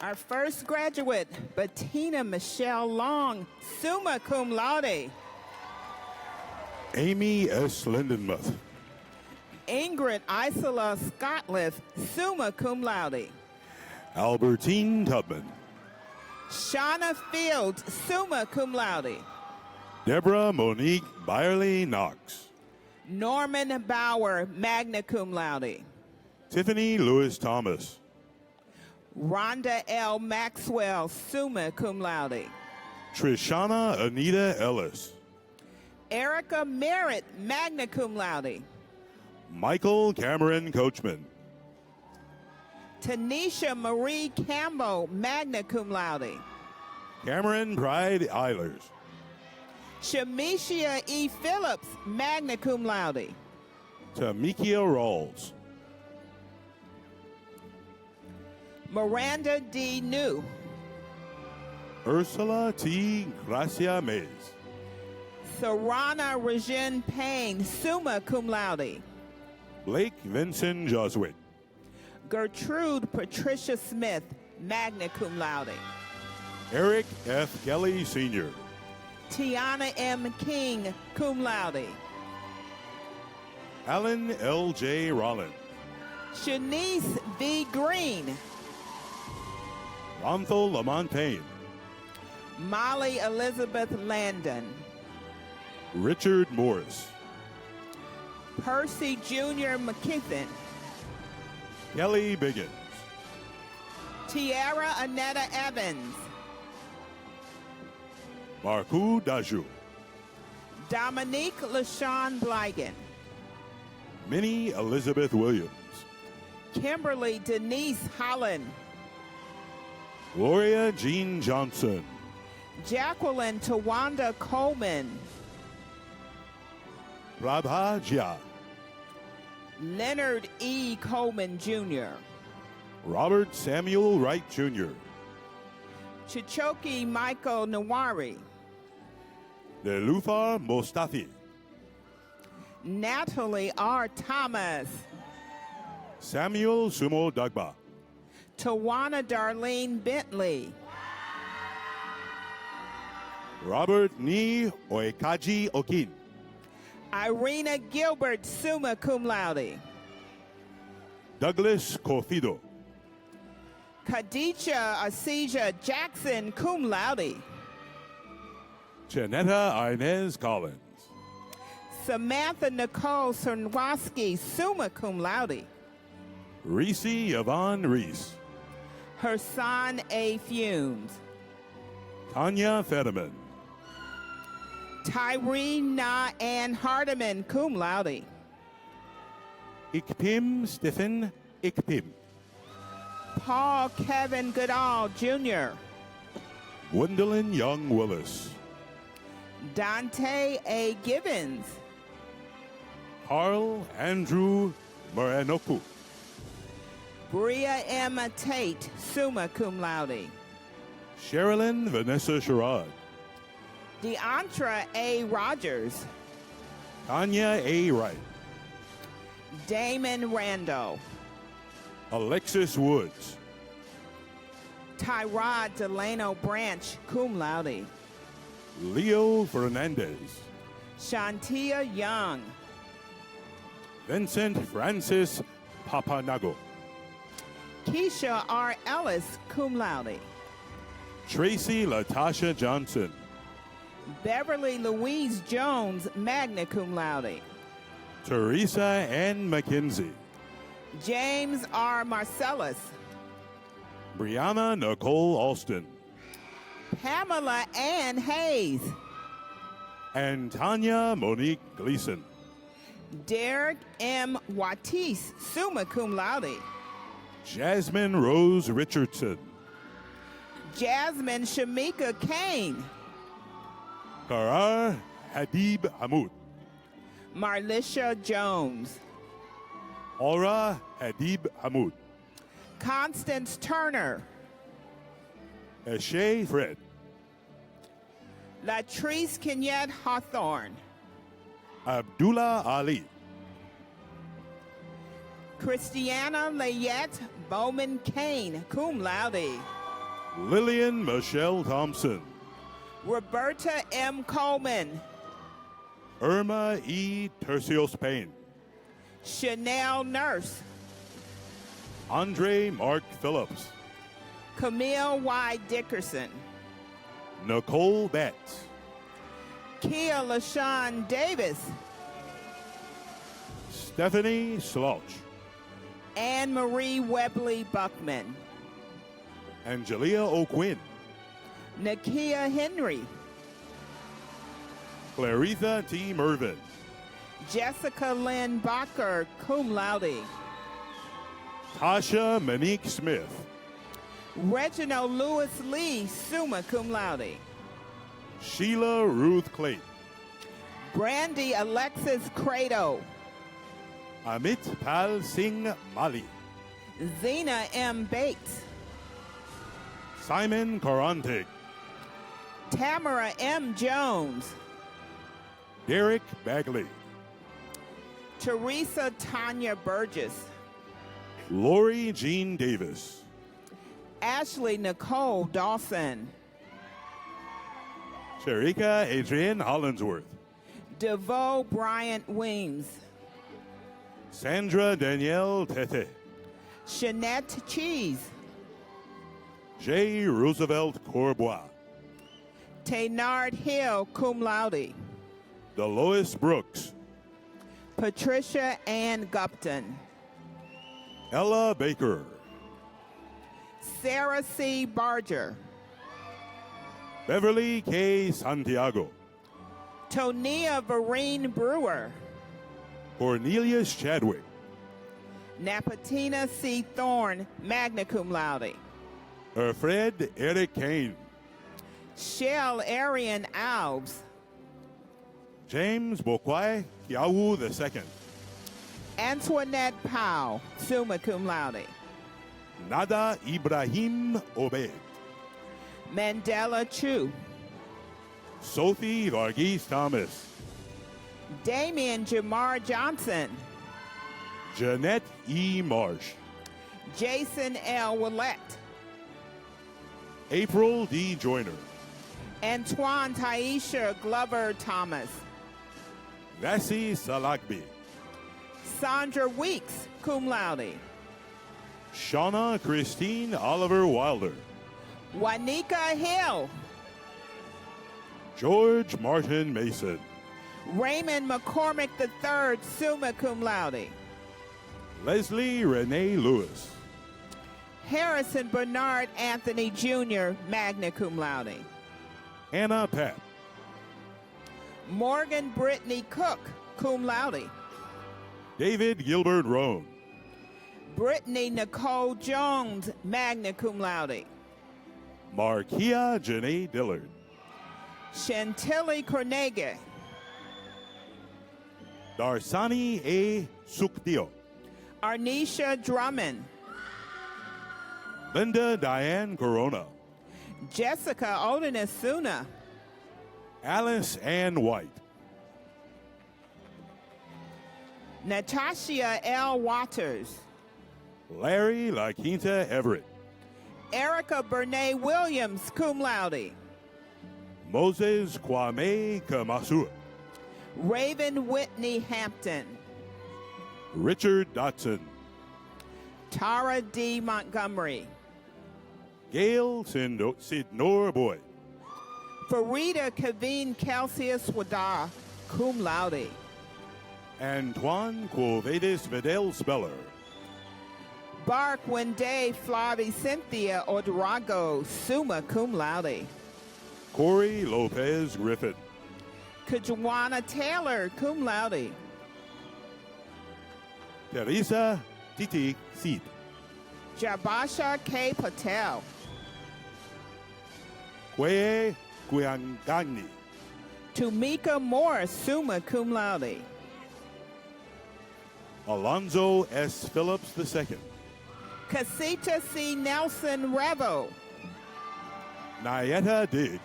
Speaker 10: Our first graduate, Bettina Michelle Long, summa cum laude.
Speaker 11: Amy S. Lindenmuth.
Speaker 10: Ingrid Isola Scottliff, summa cum laude.
Speaker 11: Albertine Tubman.
Speaker 10: Shauna Fields, summa cum laude.
Speaker 11: Deborah Monique Byerly Knox.
Speaker 10: Norman Bauer, magna cum laude.
Speaker 11: Tiffany Lewis Thomas.
Speaker 10: Rhonda L. Maxwell, summa cum laude.
Speaker 11: Trishana Anita Ellis.
Speaker 10: Erica Merritt, magna cum laude.
Speaker 11: Michael Cameron Coachman.
Speaker 10: Tanisha Marie Campbell, magna cum laude.
Speaker 11: Cameron Pride Eilers.
Speaker 10: Shamicia E. Phillips, magna cum laude.
Speaker 11: Tamikia Rawls.
Speaker 10: Miranda D. New.
Speaker 11: Ursula T. Gracia Mays.
Speaker 10: Sarana Regine Payne, summa cum laude.
Speaker 11: Blake Vincent Joswick.
Speaker 10: Gertrude Patricia Smith, magna cum laude.
Speaker 11: Eric F. Kelly Sr.
Speaker 10: Tiana M. King, cum laude.
Speaker 11: Alan L. J. Rollins.
Speaker 10: Shanice V. Green.
Speaker 11: Ronthal Lamont Payne.
Speaker 10: Molly Elizabeth Landon.
Speaker 11: Richard Morris.
Speaker 10: Percy Jr. McKithen.
Speaker 11: Kelly Biggins.
Speaker 10: Tiara Annetta Evans.
Speaker 11: Marku Daju.
Speaker 10: Dominique LaShawn Blygan.
Speaker 11: Minnie Elizabeth Williams.
Speaker 10: Kimberly Denise Holland.
Speaker 11: Gloria Jean Johnson.
Speaker 10: Jacqueline Tawanda Coleman.
Speaker 11: Prabha Jha.
Speaker 10: Leonard E. Coleman Jr.
Speaker 11: Robert Samuel Wright Jr.
Speaker 10: Chichoki Michael Nawari.
Speaker 11: Nelufar Mostafi.
Speaker 10: Natalie R. Thomas.
Speaker 11: Samuel Sumo Dagba.
Speaker 10: Tawana Darlene Bentley.
Speaker 11: Robert Ni Oekaji Okin.
Speaker 10: Irina Gilbert, summa cum laude.
Speaker 11: Douglas Corfido.
Speaker 10: Khadija Asija Jackson, cum laude.
Speaker 11: Janetta Inez Collins.
Speaker 10: Samantha Nicole Cernwaski, summa cum laude.
Speaker 11: Reese Yvonne Reese.
Speaker 10: Hersan A. Fumes.
Speaker 11: Tanya Fetterman.
Speaker 10: Tyree Na Ann Hardiman, cum laude.
Speaker 11: Ikpim Stephen Ikpim.
Speaker 10: Paul Kevin Goodall, Jr.
Speaker 11: Gwendolyn Young Willis.
Speaker 10: Dante A. Givens.
Speaker 11: Carl Andrew Morenoku.
Speaker 10: Bria M. Tate, summa cum laude.
Speaker 11: Sherilyn Vanessa Sherrod.
Speaker 10: Deantra A. Rogers.
Speaker 11: Tanya A. Wright.
Speaker 10: Damon Randall.
Speaker 11: Alexis Woods.
Speaker 10: Tyrod Delano Branch, cum laude.
Speaker 11: Leo Fernandez.
Speaker 10: Shantia Young.
Speaker 11: Vincent Francis Papanago.
Speaker 10: Keisha R. Ellis, cum laude.
Speaker 11: Tracy Latasha Johnson.
Speaker 10: Beverly Louise Jones, magna cum laude.
Speaker 11: Teresa Ann McKenzie.
Speaker 10: James R. Marcellus.
Speaker 11: Brianna Nicole Alston.
Speaker 10: Pamela Ann Hayes.
Speaker 11: And Tanya Monique Gleason.
Speaker 10: Derek M. Watis, summa cum laude.
Speaker 11: Jasmine Rose Richardson.
Speaker 10: Jasmine Shamika Kane.
Speaker 11: Karar Hadib Hamud.
Speaker 10: Marlisha Jones.
Speaker 11: Aura Hadib Hamud.
Speaker 10: Constance Turner.
Speaker 11: Eshe Fred.
Speaker 10: Latrice Kenyette Hawthorne.
Speaker 11: Abdullah Ali.
Speaker 10: Christiana Layette Bowman Kane, cum laude.
Speaker 11: Lillian Michelle Thompson.
Speaker 10: Roberta M. Coleman.
Speaker 11: Irma E. Tercios Payne.
Speaker 10: Chanel Nurse.
Speaker 11: Andre Mark Phillips.
Speaker 10: Camille Y. Dickerson.
Speaker 11: Nicole Betts.
Speaker 10: Kia LaShawn Davis.
Speaker 11: Stephanie Sloch.
Speaker 10: Anne Marie Webley Buckman.
Speaker 11: Angelia O'Quinn.
Speaker 10: Nakia Henry.
Speaker 11: Claritha T. Mervin.
Speaker 10: Jessica Lynn Bacher, cum laude.
Speaker 11: Tasha Monique Smith.
Speaker 10: Reginald Lewis Lee, summa cum laude.
Speaker 11: Sheila Ruth Clayton.
Speaker 10: Brandy Alexis Credo.
Speaker 11: Amit Pal Singh Mali.
Speaker 10: Zena M. Bates.
Speaker 11: Simon Karantig.
Speaker 10: Tamara M. Jones.
Speaker 11: Derek Bagley.
Speaker 10: Teresa Tanya Burgess.
Speaker 11: Lori Jean Davis.
Speaker 10: Ashley Nicole Dawson.
Speaker 11: Sharika Adrienne Hollinsworth.
Speaker 10: DeVoe Bryant Weems.
Speaker 11: Sandra Danielle Tete.
Speaker 10: Shanette Cheese.
Speaker 11: J. Roosevelt Corbois.
Speaker 10: Taynard Hill, cum laude.
Speaker 11: Delois Brooks.
Speaker 10: Patricia Ann Gupton.
Speaker 11: Ella Baker.
Speaker 10: Sarah C. Barger.
Speaker 11: Beverly K. Santiago.
Speaker 10: Tonia Vereen Brewer.
Speaker 11: Cornelius Chadwick.
Speaker 10: Napatina C. Thorne, magna cum laude.
Speaker 11: Fred Eric Kane.
Speaker 10: Shell Arian Alves.
Speaker 11: James Bokwai Kiawu II.
Speaker 10: Antoinette Powell, summa cum laude.
Speaker 11: Nada Ibrahim Obed.
Speaker 10: Mandela Chu.
Speaker 11: Sophie Varghese Thomas.
Speaker 10: Damian Jamar Johnson.
Speaker 11: Jeanette E. Marsh.
Speaker 10: Jason L. Willett.
Speaker 11: April D. Joyner.
Speaker 10: Antoine Taisha Glover Thomas.
Speaker 11: Lassie Salagbi.
Speaker 10: Sandra Weeks, cum laude.
Speaker 11: Shauna Christine Oliver Wilder.
Speaker 10: Wanika Hill.
Speaker 11: George Martin Mason.
Speaker 10: Raymond McCormick III, summa cum laude.
Speaker 11: Leslie Renee Lewis.
Speaker 10: Harrison Bernard Anthony Jr., magna cum laude.
Speaker 11: Anna Papp.
Speaker 10: Morgan Brittany Cook, cum laude.
Speaker 11: David Gilbert Roan.
Speaker 10: Brittany Nicole Jones, magna cum laude.
Speaker 11: Markia Janae Dillard.
Speaker 10: Chantilly Cornega.
Speaker 11: Darsani A. Suktio.
Speaker 10: Arnisha Drummond.
Speaker 11: Linda Diane Corona.
Speaker 10: Jessica Odenisuna.
Speaker 11: Alice Ann White.
Speaker 10: Natasha L. Waters.
Speaker 11: Larry La Quinta Everett.
Speaker 10: Erica Bernay Williams, cum laude.
Speaker 11: Moses Kwame Kamasua.
Speaker 10: Raven Whitney Hampton.
Speaker 11: Richard Dotson.
Speaker 10: Tara D. Montgomery.
Speaker 11: Gail Sidnor Boyd.
Speaker 10: Farida Kaveen Calcius Wada, cum laude.
Speaker 11: Antoine Quovedes Vidal Speller.
Speaker 10: Bark Wenday Flavi Cynthia Odrago, summa cum laude.
Speaker 11: Corey Lopez Griffin.
Speaker 10: Kajuana Taylor, cum laude.
Speaker 11: Teresa Titi Seed.
Speaker 10: Jabasha K. Patel.
Speaker 11: Kweye Kuyangani.
Speaker 10: Tumika Morris, summa cum laude.
Speaker 11: Alonzo S. Phillips II.
Speaker 10: Casita C. Nelson Revo.
Speaker 11: Nieta Diggs.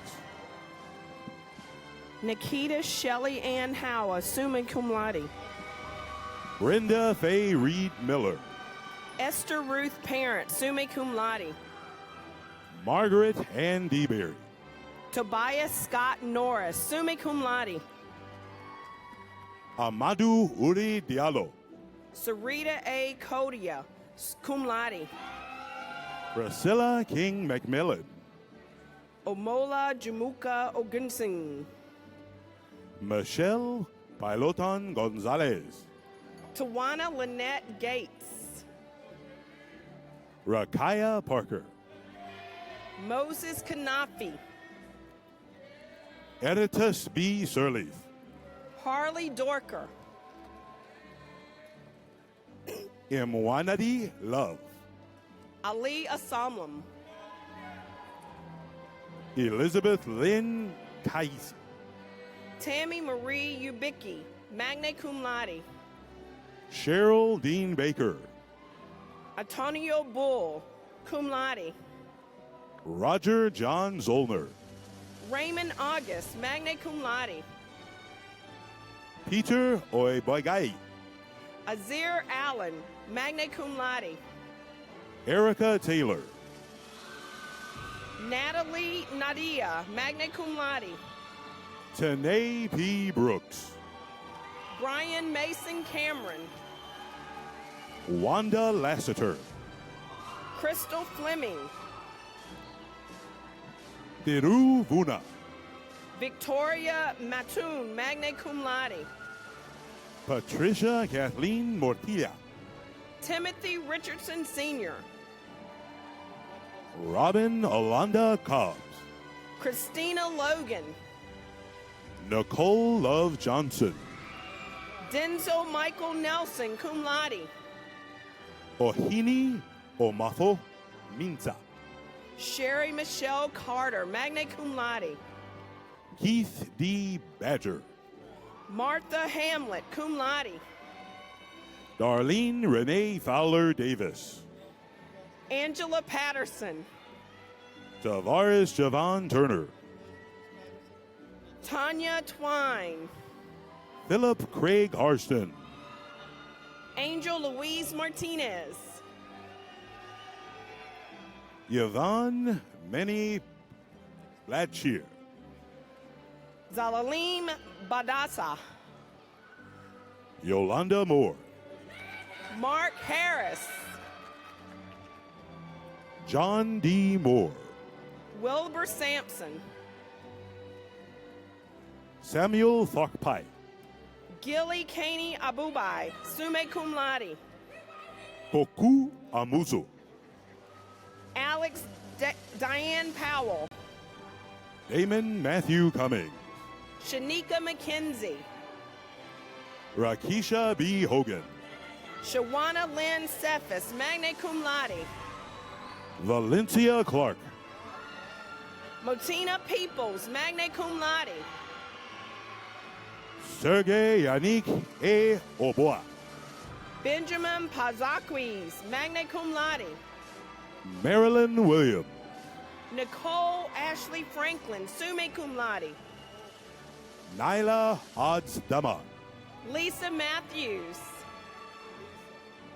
Speaker 12: Nikita Shelley Ann Howe, summa cum laude.
Speaker 11: Brenda Faye Reed Miller.
Speaker 12: Esther Ruth Parent, summa cum laude.
Speaker 11: Margaret Ann DeBerry.
Speaker 12: Tobias Scott Norris, summa cum laude.
Speaker 11: Amadou Uri Diallo.
Speaker 12: Sarita A. Kodia, cum laude.
Speaker 11: Priscilla King McMillan.
Speaker 12: Omola Jumuka Ogunsin.
Speaker 11: Michelle Piloton Gonzalez.
Speaker 12: Tawana Lynette Gates.
Speaker 11: Rakaya Parker.
Speaker 12: Moses Kanafi.
Speaker 11: Editus B. Sirleaf.
Speaker 12: Harley Dorker.
Speaker 11: Imwanadi Love.
Speaker 12: Ali Asamlam.
Speaker 11: Elizabeth Lynn Kais.
Speaker 12: Tammy Marie Ubicki, magna cum laude.
Speaker 11: Cheryl Dean Baker.
Speaker 12: Antonio Bull, cum laude.
Speaker 11: Roger John Zollner.
Speaker 12: Raymond August, magna cum laude.
Speaker 11: Peter Oiboigai.
Speaker 12: Azir Allen, magna cum laude.
Speaker 11: Erica Taylor.
Speaker 12: Natalie Nadia, magna cum laude.
Speaker 11: Tanae P. Brooks.
Speaker 12: Brian Mason Cameron.
Speaker 11: Wanda Lassiter.
Speaker 12: Crystal Fleming.
Speaker 11: Thiru Vuna.
Speaker 12: Victoria Mattoon, magna cum laude.
Speaker 11: Patricia Kathleen Mortilla.
Speaker 12: Timothy Richardson Sr.
Speaker 11: Robin Alonda Cobbs.
Speaker 12: Christina Logan.
Speaker 11: Nicole Love Johnson.
Speaker 12: Denzel Michael Nelson, cum laude.
Speaker 11: Ohini Omafo Minza.
Speaker 12: Sherry Michelle Carter, magna cum laude.
Speaker 11: Keith D. Badger.
Speaker 12: Martha Hamlet, cum laude.
Speaker 11: Darlene Renee Fowler Davis.
Speaker 12: Angela Patterson.
Speaker 11: Tavares Javon Turner.
Speaker 12: Tanya Twine.
Speaker 11: Philip Craig Harston.
Speaker 12: Angel Louise Martinez.
Speaker 11: Yvonne Many Bladcheer.
Speaker 12: Zalalim Badasa.
Speaker 11: Yolanda Moore.
Speaker 12: Mark Harris.
Speaker 11: John D. Moore.
Speaker 12: Wilbur Sampson.
Speaker 11: Samuel Thokpai.
Speaker 12: Gilly Caney Abubai, summa cum laude.
Speaker 11: Koku Amuzo.
Speaker 12: Alex Diane Powell.
Speaker 11: Damon Matthew Cummings.
Speaker 12: Shanika McKenzie.
Speaker 11: Rakisha B. Hogan.
Speaker 12: Shawana Lynn Cephas, magna cum laude.
Speaker 11: Valencia Clark.
Speaker 12: Motina Peoples, magna cum laude.
Speaker 11: Sergey Yannick A. Oboa.
Speaker 12: Benjamin Pazaquis, magna cum laude.
Speaker 11: Marilyn Williams.
Speaker 12: Nicole Ashley Franklin, summa cum laude.
Speaker 11: Nyla Odds Dama.
Speaker 12: Lisa Matthews.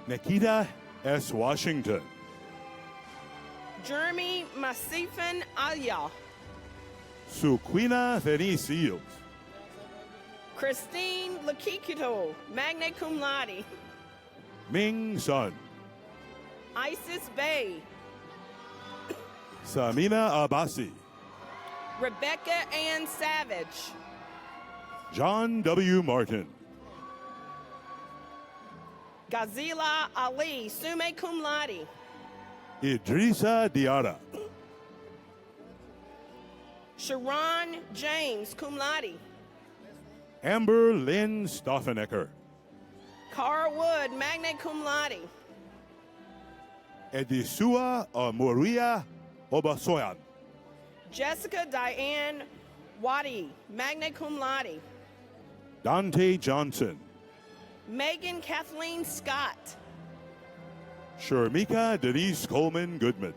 Speaker 11: Nikita S. Washington.
Speaker 12: Jeremy Masifan Aya.
Speaker 11: Suquina Feni Seals.
Speaker 12: Christine Lakikito, magna cum laude.
Speaker 11: Ming Sun.
Speaker 12: Isis Bay.
Speaker 11: Samina Abasi.
Speaker 12: Rebecca Ann Savage.
Speaker 11: John W. Martin.
Speaker 12: Gazila Ali, summa cum laude.
Speaker 11: Idrissa Diarra.
Speaker 12: Sharon James, cum laude.
Speaker 11: Amber Lynn Stoffenecker.
Speaker 12: Cara Wood, magna cum laude.
Speaker 11: Edisua Moria Obasoyan.
Speaker 12: Jessica Diane Wadi, magna cum laude.
Speaker 11: Dante Johnson.
Speaker 12: Megan Kathleen Scott.
Speaker 11: Shermika Denise Coleman Goodman.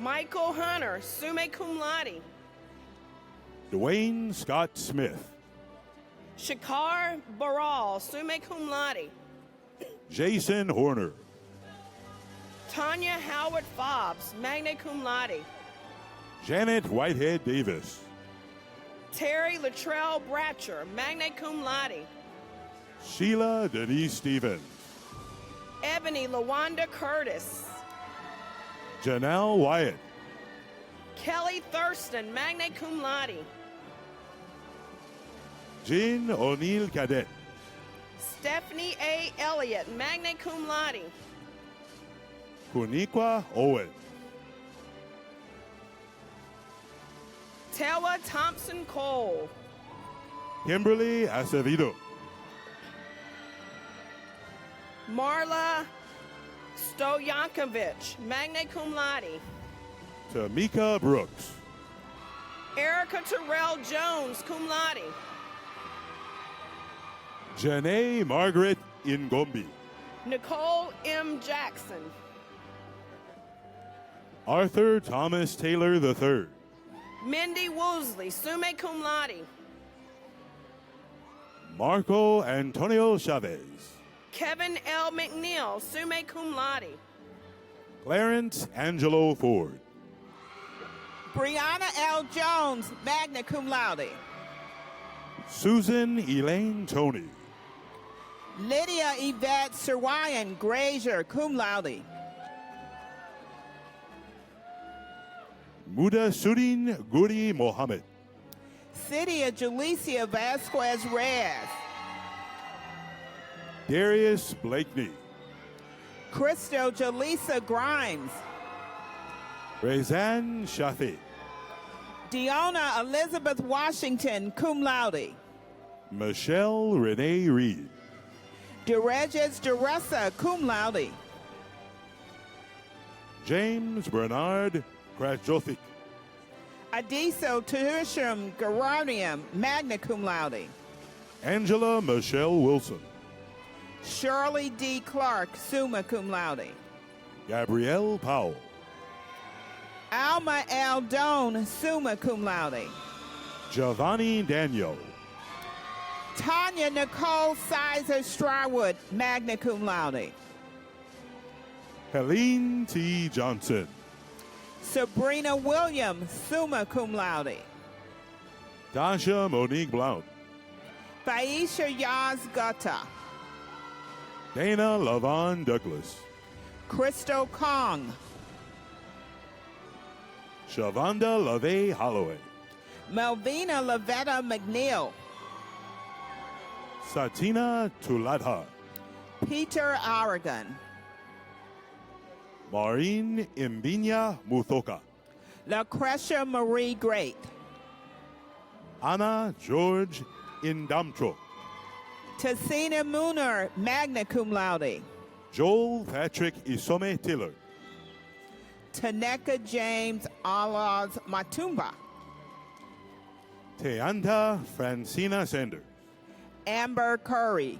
Speaker 12: Michael Hunter, summa cum laude.
Speaker 11: Dwayne Scott Smith.
Speaker 12: Shakar Baral, summa cum laude.
Speaker 11: Jason Horner.
Speaker 12: Tanya Howard Fobbs, magna cum laude.
Speaker 11: Janet Whitehead Davis.
Speaker 12: Terry Latrell Bratcher, magna cum laude.
Speaker 11: Sheila Denise Stevens.
Speaker 12: Ebony LaWanda Curtis.
Speaker 11: Janelle Wyatt.
Speaker 12: Kelly Thurston, magna cum laude.
Speaker 11: Jean O'Neill Cadet.
Speaker 12: Stephanie A. Elliott, magna cum laude.
Speaker 11: Kuniqua Owen.
Speaker 12: Tewa Thompson Cole.
Speaker 11: Kimberly Acevedo.
Speaker 12: Marla Stoyankovich, magna cum laude.
Speaker 11: Tamika Brooks.
Speaker 12: Erica Terrell Jones, cum laude.
Speaker 11: Janae Margaret Ingombi.
Speaker 12: Nicole M. Jackson.
Speaker 11: Arthur Thomas Taylor III.
Speaker 12: Mindy Woosley, summa cum laude.
Speaker 11: Marco Antonio Chavez.
Speaker 12: Kevin L. McNeil, summa cum laude.
Speaker 11: Clarence Angelo Ford.
Speaker 10: Brianna L. Jones, magna cum laude.
Speaker 11: Susan Elaine Tony.
Speaker 10: Lydia Yvette Serwayan Grazier, cum laude.
Speaker 11: Muda Sudin Guri Mohammed.
Speaker 10: Cydia Julicia Vasquez Reyes.
Speaker 11: Darius Blakeney.
Speaker 10: Crystal Jaleesa Grimes.
Speaker 11: Rezan Shafi.
Speaker 10: Deonna Elizabeth Washington, cum laude.
Speaker 11: Michelle Renee Reed.
Speaker 10: DeRegis Deressa, cum laude.
Speaker 11: James Bernard Krajothic.
Speaker 10: Adiso Tertium Garanium, magna cum laude.
Speaker 11: Angela Michelle Wilson.
Speaker 10: Shirley D. Clark, summa cum laude.
Speaker 11: Gabrielle Powell.
Speaker 10: Alma L. Doan, summa cum laude.
Speaker 11: Giovanni Daniel.
Speaker 10: Tanya Nicole Sizer Strywood, magna cum laude.
Speaker 11: Helene T. Johnson.
Speaker 10: Sabrina Williams, summa cum laude.
Speaker 11: Tasha Monique Blount.
Speaker 10: Thaisha Yaz Gutta.
Speaker 11: Dana Lavon Douglas.
Speaker 10: Crystal Kong.
Speaker 11: Shavonda LaVey Holloway.
Speaker 10: Melvina Lavetta McNeil.
Speaker 11: Satina Tuladha.
Speaker 10: Peter Aragon.
Speaker 11: Maureen Imbinya Muthoka.
Speaker 10: Lucretia Marie Great.
Speaker 11: Anna George Indamtro.
Speaker 10: Tessina Mooner, magna cum laude.
Speaker 11: Joel Patrick Isome Tiller.
Speaker 10: Taneka James Alaz Matumba.
Speaker 11: Teanta Francina Sanders.
Speaker 10: Amber Curry.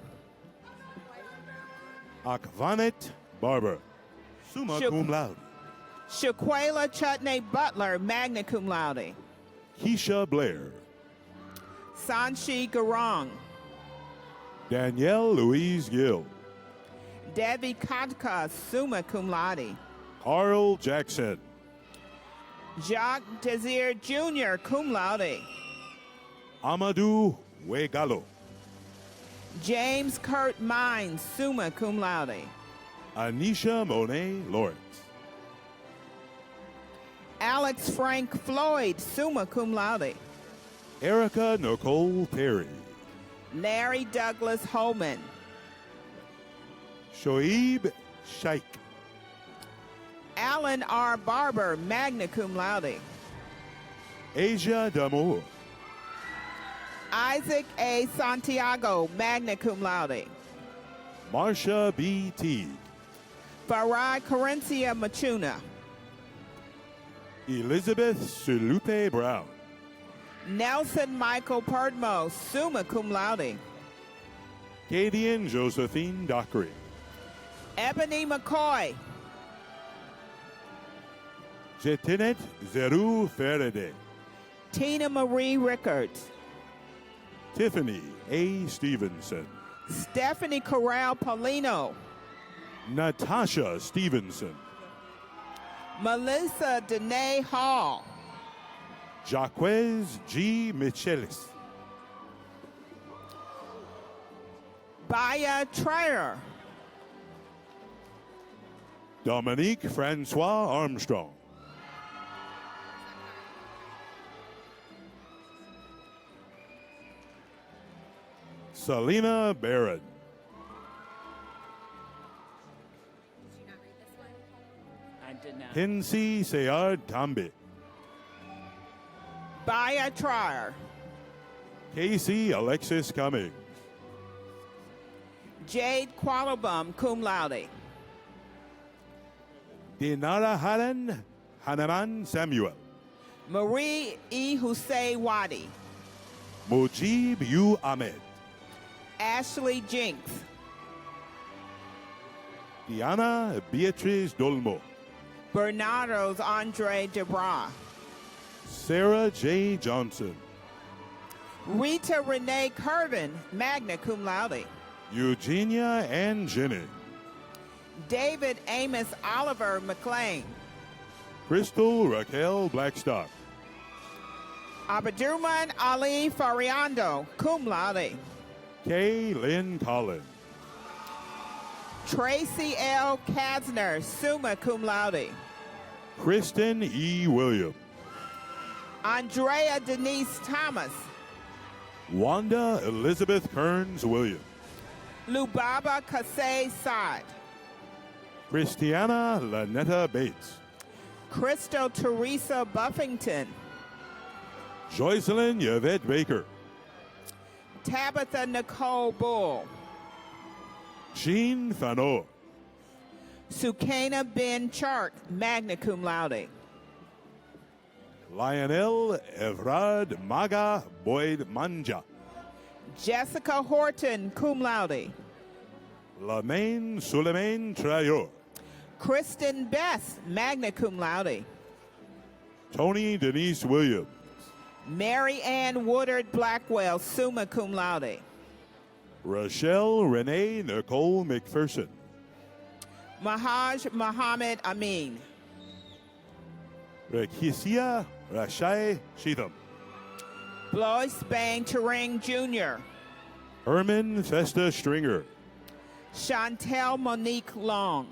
Speaker 11: Akvanet Barber. Summa cum laude.
Speaker 10: Shaquela Chutney Butler, magna cum laude.
Speaker 11: Keisha Blair.
Speaker 10: Sanchi Garong.
Speaker 11: Danielle Louise Gill.
Speaker 10: Debbie Katka, summa cum laude.
Speaker 11: Carl Jackson.
Speaker 10: Jacques Desir Jr., cum laude.
Speaker 11: Amadou Wegalo.
Speaker 10: James Kurt Mines, summa cum laude.
Speaker 11: Anisha Monet Lawrence.
Speaker 10: Alex Frank Floyd, summa cum laude.
Speaker 11: Erica Nicole Perry.
Speaker 10: Larry Douglas Holman.
Speaker 11: Shoaib Shaikh.
Speaker 10: Alan R. Barber, magna cum laude.
Speaker 11: Asia Damour.
Speaker 10: Isaac A. Santiago, magna cum laude.
Speaker 11: Marsha B. Teague.
Speaker 10: Farah Corencia Machuna.
Speaker 11: Elizabeth Sulupe Brown.
Speaker 10: Nelson Michael Perdmo, summa cum laude.
Speaker 11: Cadian Josephine Dockery.
Speaker 10: Ebony McCoy.
Speaker 11: Jetinet Zeru Ferede.
Speaker 10: Tina Marie Rickards.
Speaker 11: Tiffany A. Stevenson.
Speaker 10: Stephanie Corral Paulino.
Speaker 11: Natasha Stevenson.
Speaker 10: Melissa Danae Hall.
Speaker 11: Jaquez G. Michelis.
Speaker 10: Baya Trier.
Speaker 11: Dominique Francois Armstrong. Selena Barron.
Speaker 10: I did not.
Speaker 11: Hinsey Sayard Tambi.
Speaker 10: Baya Trier.
Speaker 11: Casey Alexis Cummings.
Speaker 10: Jade Qualabum, cum laude.
Speaker 11: Dinara Haran Hanaman Samuel.
Speaker 10: Marie E. Hussein Wadi.
Speaker 11: Mujib U. Ahmed.
Speaker 10: Ashley Jinks.
Speaker 11: Diana Beatriz Dolmo.
Speaker 10: Bernardo's Andre Debra.
Speaker 11: Sarah J. Johnson.
Speaker 10: Rita Renee Curvin, magna cum laude.
Speaker 11: Eugenia Ann Jennings.
Speaker 10: David Amos Oliver McLean.
Speaker 11: Crystal Raquel Blackstock.
Speaker 10: Abdurman Ali Fariando, cum laude.
Speaker 11: Kay Lynn Collins.
Speaker 10: Tracy L. Kasner, summa cum laude.
Speaker 11: Kristen E. Williams.
Speaker 10: Andrea Denise Thomas.
Speaker 11: Wanda Elizabeth Kearns Williams.
Speaker 10: Lubaba Kasey Saad.
Speaker 11: Christiana Lanetta Bates.
Speaker 10: Crystal Teresa Buffington.
Speaker 11: Joycelyn Yvette Baker.
Speaker 10: Tabitha Nicole Bull.
Speaker 11: Sheen Fano.
Speaker 10: Sukaina Ben Chark, magna cum laude.
Speaker 11: Lionel Evrad Maga Boyd Manja.
Speaker 10: Jessica Horton, cum laude.
Speaker 11: Lamaine Suleiman Trayor.
Speaker 10: Kristen Best, magna cum laude.
Speaker 11: Tony Denise Williams.
Speaker 10: Mary Ann Woodard Blackwell, summa cum laude.
Speaker 11: Rochelle Renee Nicole McPherson.
Speaker 10: Mahaj Muhammad Amin.
Speaker 11: Rekisia Rashai Sheatham.
Speaker 10: Blois Bang Turing Jr.
Speaker 11: Herman Festa Stringer.
Speaker 10: Chantel Monique Long.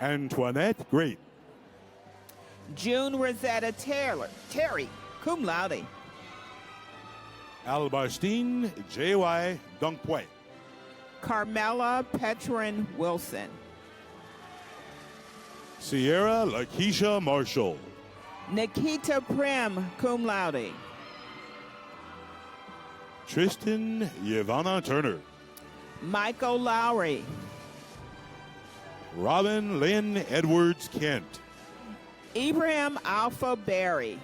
Speaker 11: Antoinette Great.
Speaker 10: June Rosetta Terry, cum laude.
Speaker 11: Albarstine J.Y. Dunkpway.
Speaker 10: Carmela Petrin Wilson.
Speaker 11: Sierra Lakeisha Marshall.
Speaker 10: Nikita Prim, cum laude.
Speaker 11: Tristan Yvonne Turner.
Speaker 10: Michael Lowry.
Speaker 11: Robin Lynn Edwards Kent.
Speaker 10: Ibrahim Alpha Berry.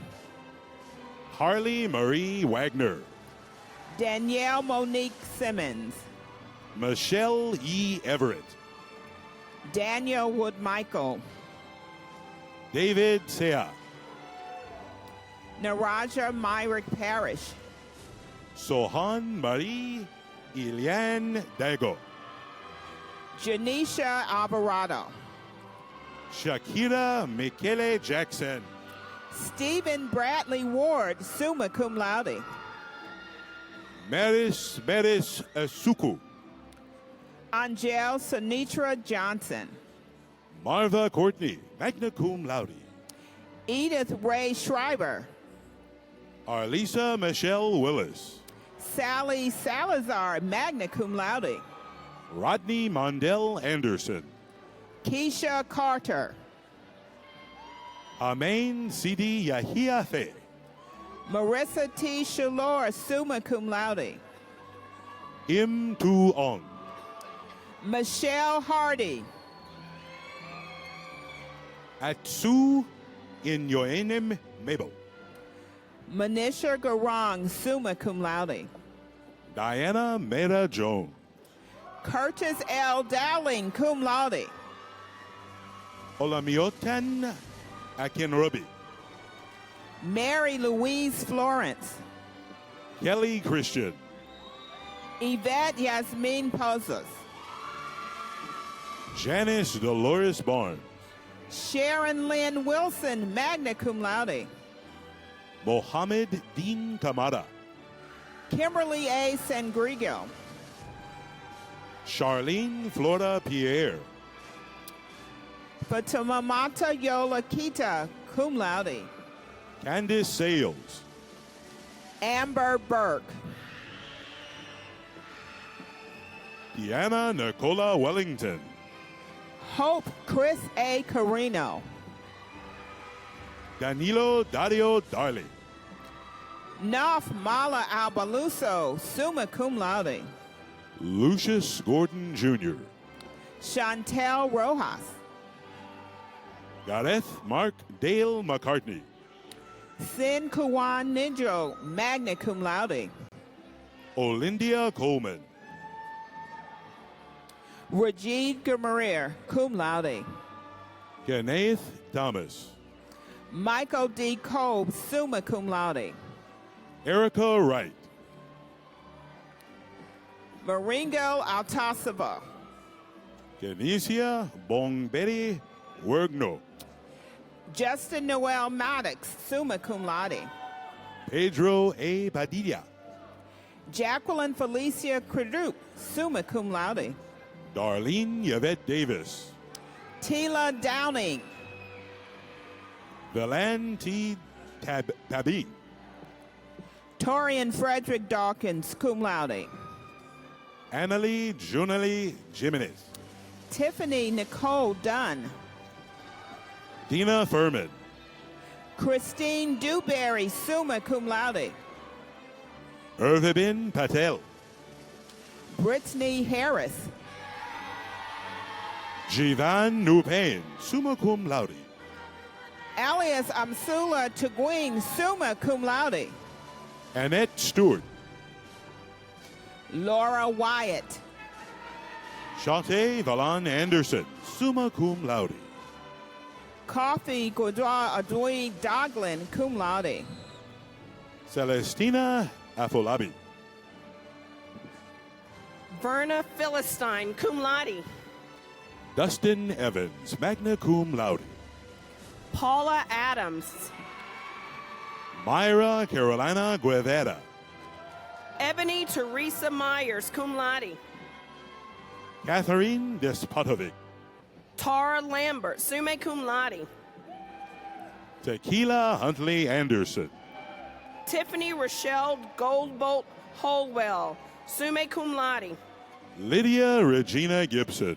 Speaker 11: Harley Marie Wagner.
Speaker 10: Danielle Monique Simmons.
Speaker 11: Michelle E. Everett.
Speaker 10: Daniel Wood Michael.
Speaker 11: David Sea.
Speaker 10: Naraja Myrick Parrish.
Speaker 11: Sohan Marie Ilian Dago.
Speaker 10: Janisha Alvarado.
Speaker 11: Shakira Michele Jackson.
Speaker 10: Stephen Bradley Ward, summa cum laude.
Speaker 11: Maris Asuku.
Speaker 10: Angel Sanitra Johnson.
Speaker 11: Marva Courtney, magna cum laude.
Speaker 10: Edith Ray Schreiber.
Speaker 11: Arlisa Michelle Willis.
Speaker 10: Sally Salazar, magna cum laude.
Speaker 11: Rodney Mondell Anderson.
Speaker 10: Keisha Carter.
Speaker 11: Amain Sidi Yahia Fe.
Speaker 10: Marissa T. Shalor, summa cum laude.
Speaker 11: Im Tu Ong.
Speaker 10: Michelle Hardy.
Speaker 11: Atsu Inyoenim Mabel.
Speaker 10: Manisha Garang, summa cum laude.
Speaker 11: Diana Mera Jones.
Speaker 10: Curtis L. Dowling, cum laude.
Speaker 11: Olamiotan Akinrubi.
Speaker 10: Mary Louise Florence.
Speaker 11: Kelly Christian.
Speaker 10: Yvette Yasmin Pozos.
Speaker 11: Janice Dolores Barnes.
Speaker 10: Sharon Lynn Wilson, magna cum laude.
Speaker 11: Mohammed Dean Kamada.
Speaker 10: Kimberly A. Sangrigo.
Speaker 11: Charlene Flora Pierre.
Speaker 10: Fatimamata Yola Kita, cum laude.
Speaker 11: Candice Sales.
Speaker 10: Amber Burke.
Speaker 11: Deanna Nicola Wellington.
Speaker 10: Hope Chris A. Carino.
Speaker 11: Danilo Dario Darley.
Speaker 10: Naf Mala Albaluso, summa cum laude.
Speaker 11: Lucius Gordon Jr.
Speaker 10: Chantel Rojas.
Speaker 11: Gareth Mark Dale McCartney.
Speaker 10: Sin Kuwan Ninjo, magna cum laude.
Speaker 11: Olindia Coleman.
Speaker 10: Rajid Gamarir, cum laude.
Speaker 11: Kenneth Thomas.
Speaker 10: Michael D. Kolb, summa cum laude.
Speaker 11: Erica Wright.
Speaker 10: Maringo Altasava.
Speaker 11: Kenesia Bongberi Wergno.
Speaker 10: Justin Noel Maddox, summa cum laude.
Speaker 11: Pedro A. Padilla.
Speaker 10: Jacqueline Felicia Credrup, summa cum laude.
Speaker 11: Darlene Yvette Davis.
Speaker 10: Tila Downing.
Speaker 11: Valan T. Tabi.
Speaker 10: Torian Frederick Dawkins, cum laude.
Speaker 11: Annalie Junalie Jimenez.
Speaker 10: Tiffany Nicole Dunn.
Speaker 11: Dina Furman.
Speaker 10: Christine Dewberry, summa cum laude.
Speaker 11: Irvin Patel.
Speaker 10: Brittany Harris.
Speaker 11: Jivan Nupain, summa cum laude.
Speaker 10: Alias Amsula Taguin, summa cum laude.
Speaker 11: Annette Stewart.
Speaker 10: Laura Wyatt.
Speaker 11: Shante Valan Anderson, summa cum laude.
Speaker 10: Coffee Godra Adoi Doglin, cum laude.
Speaker 11: Celestina Afolabi.
Speaker 12: Verna Philistine, cum laude.
Speaker 11: Dustin Evans, magna cum laude.
Speaker 12: Paula Adams.
Speaker 11: Myra Carolina Guevara.
Speaker 12: Ebony Teresa Myers, cum laude.
Speaker 11: Catherine Despotovic.
Speaker 12: Tara Lambert, summa cum laude.
Speaker 11: Tequila Huntley Anderson.
Speaker 12: Tiffany Rochelle Goldbolt Holwell, summa cum laude.
Speaker 11: Lydia Regina Gibson.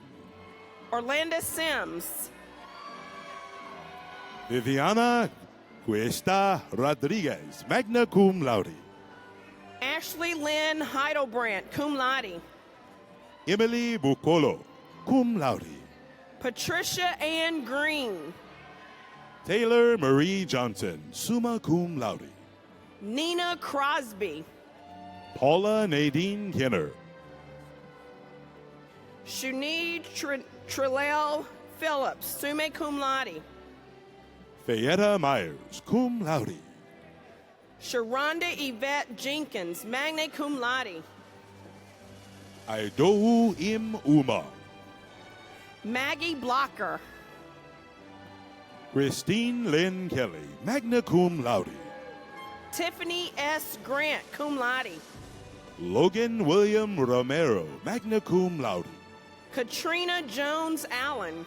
Speaker 12: Orlando Sims.
Speaker 11: Viviana Cuesta Rodriguez, magna cum laude.
Speaker 12: Ashley Lynn Heidelbrandt, cum laude.
Speaker 11: Emily Bucolo, cum laude.
Speaker 12: Patricia Ann Green.
Speaker 11: Taylor Marie Johnson, summa cum laude.
Speaker 12: Nina Crosby.
Speaker 11: Paula Nadine Kenner.
Speaker 12: Shunid Trillell Phillips, summa cum laude.
Speaker 11: Fayetta Myers, cum laude.
Speaker 12: Sharonda Yvette Jenkins, magna cum laude.
Speaker 11: Idowu Im Uma.
Speaker 12: Maggie Blocker.
Speaker 11: Christine Lynn Kelly, magna cum laude.
Speaker 12: Tiffany S. Grant, cum laude.
Speaker 11: Logan William Romero, magna cum laude.
Speaker 12: Katrina Jones Allen.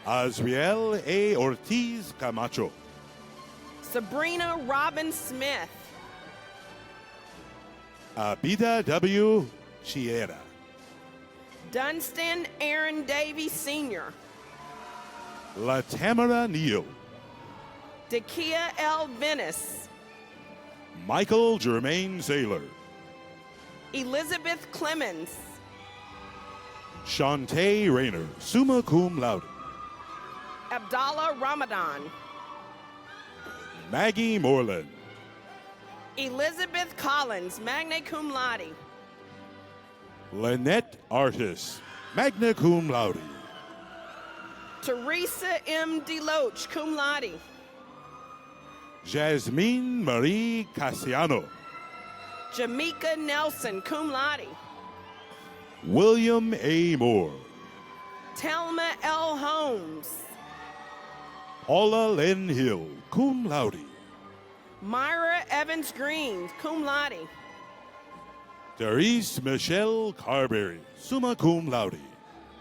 Speaker 11: Azriel A. Ortiz Camacho.
Speaker 12: Sabrina Robin Smith.
Speaker 11: Abida W. Chiera.
Speaker 12: Dunstan Aaron Davies Sr.
Speaker 11: La Tamara Neal.
Speaker 12: Dakia L. Venice.
Speaker 11: Michael Germain Saylor.
Speaker 12: Elizabeth Clemens.
Speaker 11: Shantae Rayner, summa cum laude.
Speaker 12: Abdallah Ramadan.
Speaker 11: Maggie Moreland.
Speaker 12: Elizabeth Collins, magna cum laude.
Speaker 11: Lynette Artis, magna cum laude.
Speaker 12: Teresa M. Deloach, cum laude.
Speaker 11: Jasmine Marie Cassiano.
Speaker 12: Jamaica Nelson, cum laude.
Speaker 11: William A. Moore.
Speaker 12: Telma L. Holmes.
Speaker 11: Paula Lynn Hill, cum laude.
Speaker 12: Myra Evans Green, cum laude.
Speaker 11: Therese Michelle Carberry, summa cum laude.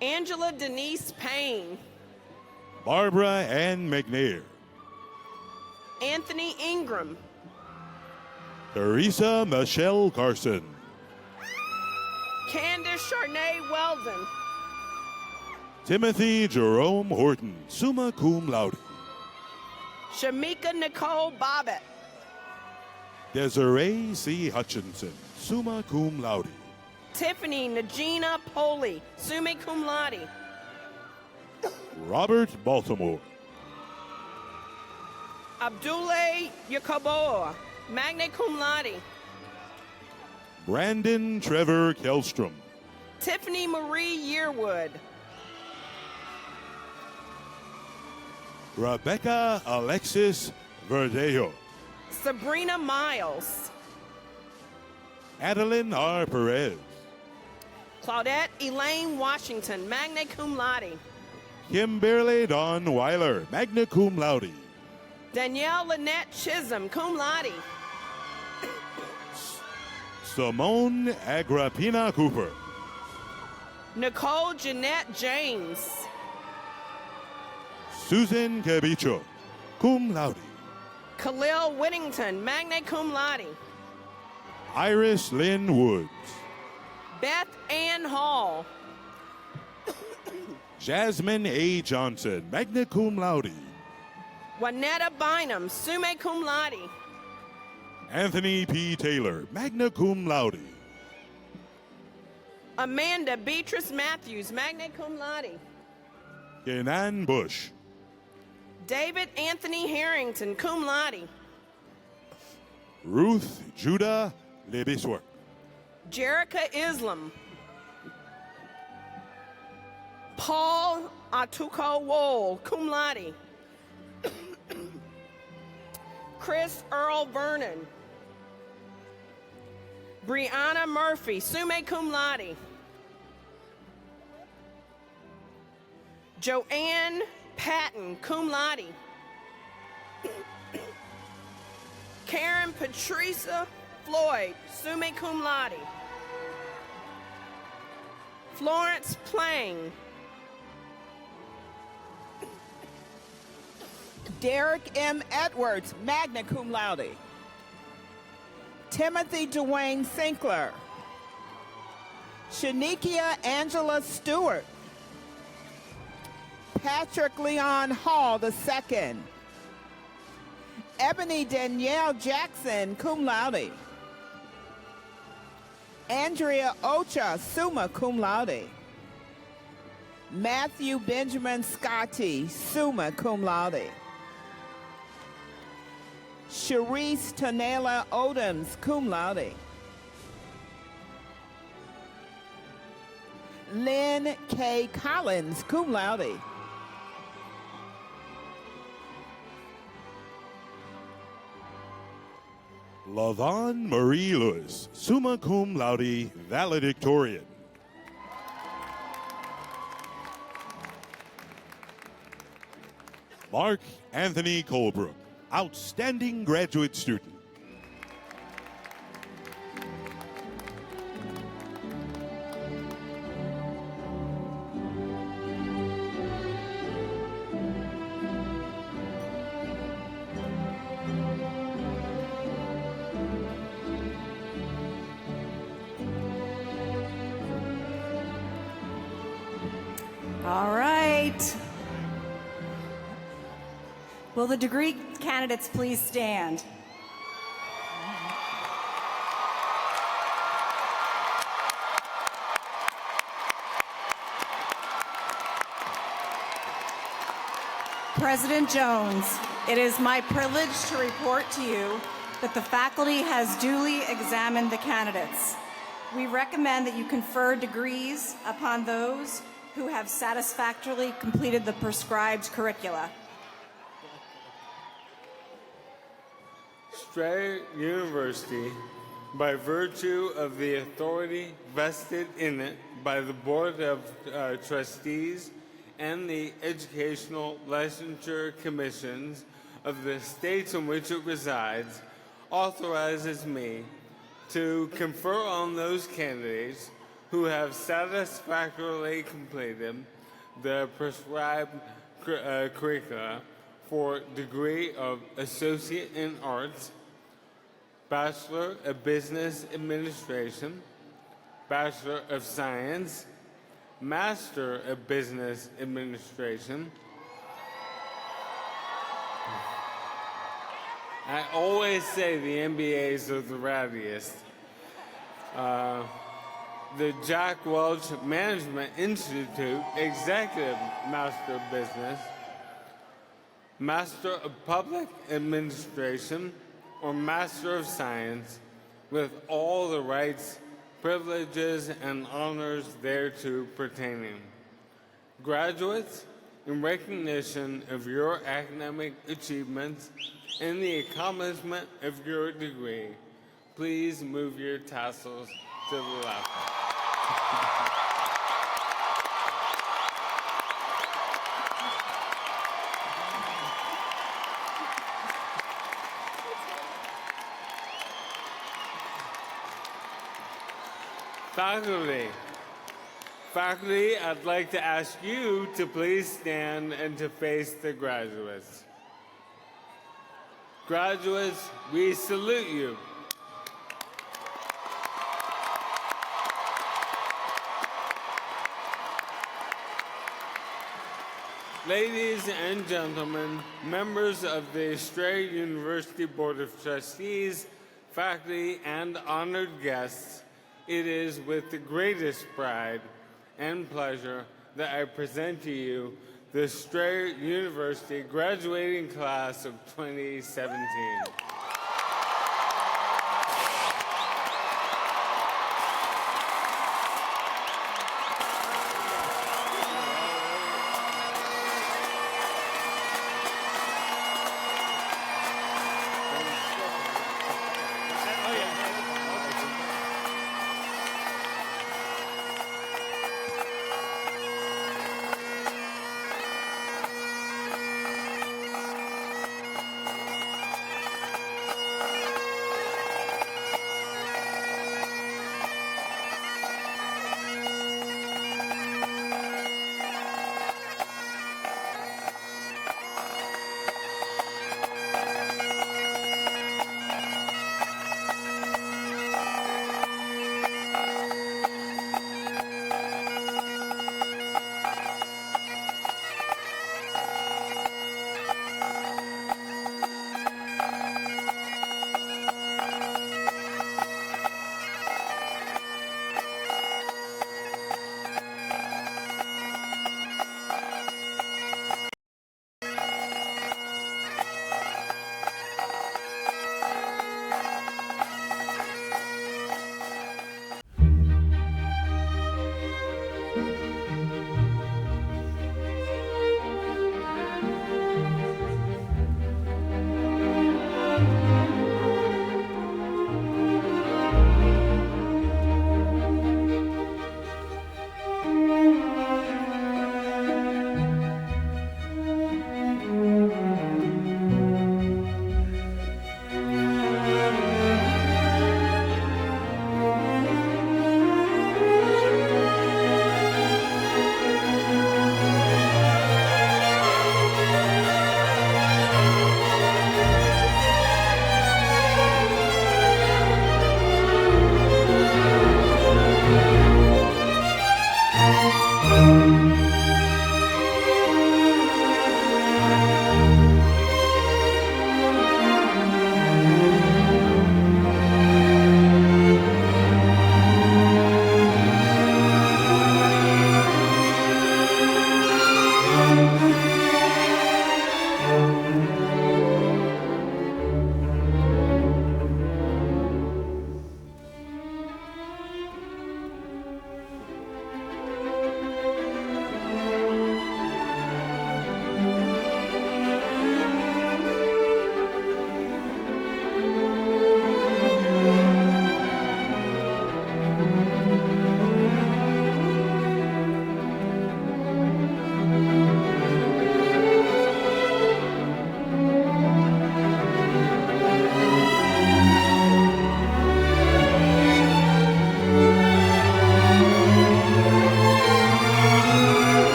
Speaker 12: Angela Denise Payne.
Speaker 11: Barbara Ann McNair,
Speaker 12: Anthony Ingram,
Speaker 11: Teresa Michelle Carson,
Speaker 12: Candace Charnay Weldon,
Speaker 11: Timothy Jerome Horton, summa cum laude.
Speaker 12: Shamika Nicole Bobbitt,
Speaker 11: Desiree C. Hutchinson, summa cum laude.
Speaker 12: Tiffany Najina Poli, summa cum laude.
Speaker 11: Robert Baltimore,
Speaker 12: Abdullah Yacoboa, magna cum laude.
Speaker 11: Brandon Trevor Kelstrom,
Speaker 12: Tiffany Marie Yearwood,
Speaker 11: Rebecca Alexis Verdejo,
Speaker 12: Sabrina Miles,
Speaker 11: Adeline R. Perez,
Speaker 12: Claudette Elaine Washington, magna cum laude.
Speaker 11: Kimberly Dawn Weiler, magna cum laude.
Speaker 12: Danielle Lynette Chisholm, cum laude.
Speaker 11: Simone Agrippina Cooper,
Speaker 12: Nicole Jeanette James,
Speaker 11: Susan Cabicho, cum laude.
Speaker 12: Khalil Whittington, magna cum laude.
Speaker 11: Iris Lynn Woods,
Speaker 12: Beth Ann Hall,
Speaker 11: Jasmine A. Johnson, magna cum laude.
Speaker 12: Juanetta Bynum, summa cum laude.
Speaker 11: Anthony P. Taylor, magna cum laude.
Speaker 12: Amanda Beatrice Matthews, magna cum laude.
Speaker 11: Kenan Bush,
Speaker 12: David Anthony Harrington, cum laude.
Speaker 11: Ruth Judah Lebiswork,
Speaker 12: Jerica Islam, Paul Atuko Wool, cum laude. Chris Earl Vernon, Brianna Murphy, summa cum laude. Joanne Patton, cum laude. Karen Patricia Floyd, summa cum laude. Florence Plang,
Speaker 10: Derek M. Edwards, magna cum laude. Timothy Dwayne Sinkler, Shanikia Angela Stewart, Patrick Leon Hall II, Ebony Danielle Jackson, cum laude. Andrea Ocha, summa cum laude. Matthew Benjamin Scotty, summa cum laude. Sharice Tanela Odoms, cum laude. Lynn K. Collins, cum laude.
Speaker 11: Lavon Marie Lewis, summa cum laude, valedictorian. Mark Anthony Colebrook, outstanding graduate student.
Speaker 13: All right. Will the degree candidates please stand? President Jones, it is my privilege to report to you that the faculty has duly examined the candidates. We recommend that you confer degrees upon those who have satisfactorily completed the prescribed curricula.
Speaker 8: Strayer University, by virtue of the authority vested in it by the Board of Trustees and the Educational Licensure Commissions of the states in which it resides, authorizes me to confer on those candidates who have satisfactorily completed the prescribed curricula for degree of Associate in Arts, Bachelor of Business Administration, Bachelor of Science, Master of Business Administration. I always say the MBAs are the rowdiest. The Jack Welch Management Institute Executive Master of Business, Master of Public Administration, or Master of Science, with all the rights, privileges, and honors thereto pertaining. Graduates, in recognition of your academic achievements and the accomplishment of your degree, please move your tassels to the left. Faculty, I'd like to ask you to please stand and to face the graduates. Graduates, we salute you. Ladies and gentlemen, members of the Strayer University Board of Trustees, faculty, and honored guests, it is with the greatest pride and pleasure that I present to you the Strayer University graduating class of 2017.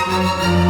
Speaker 14: Thank you.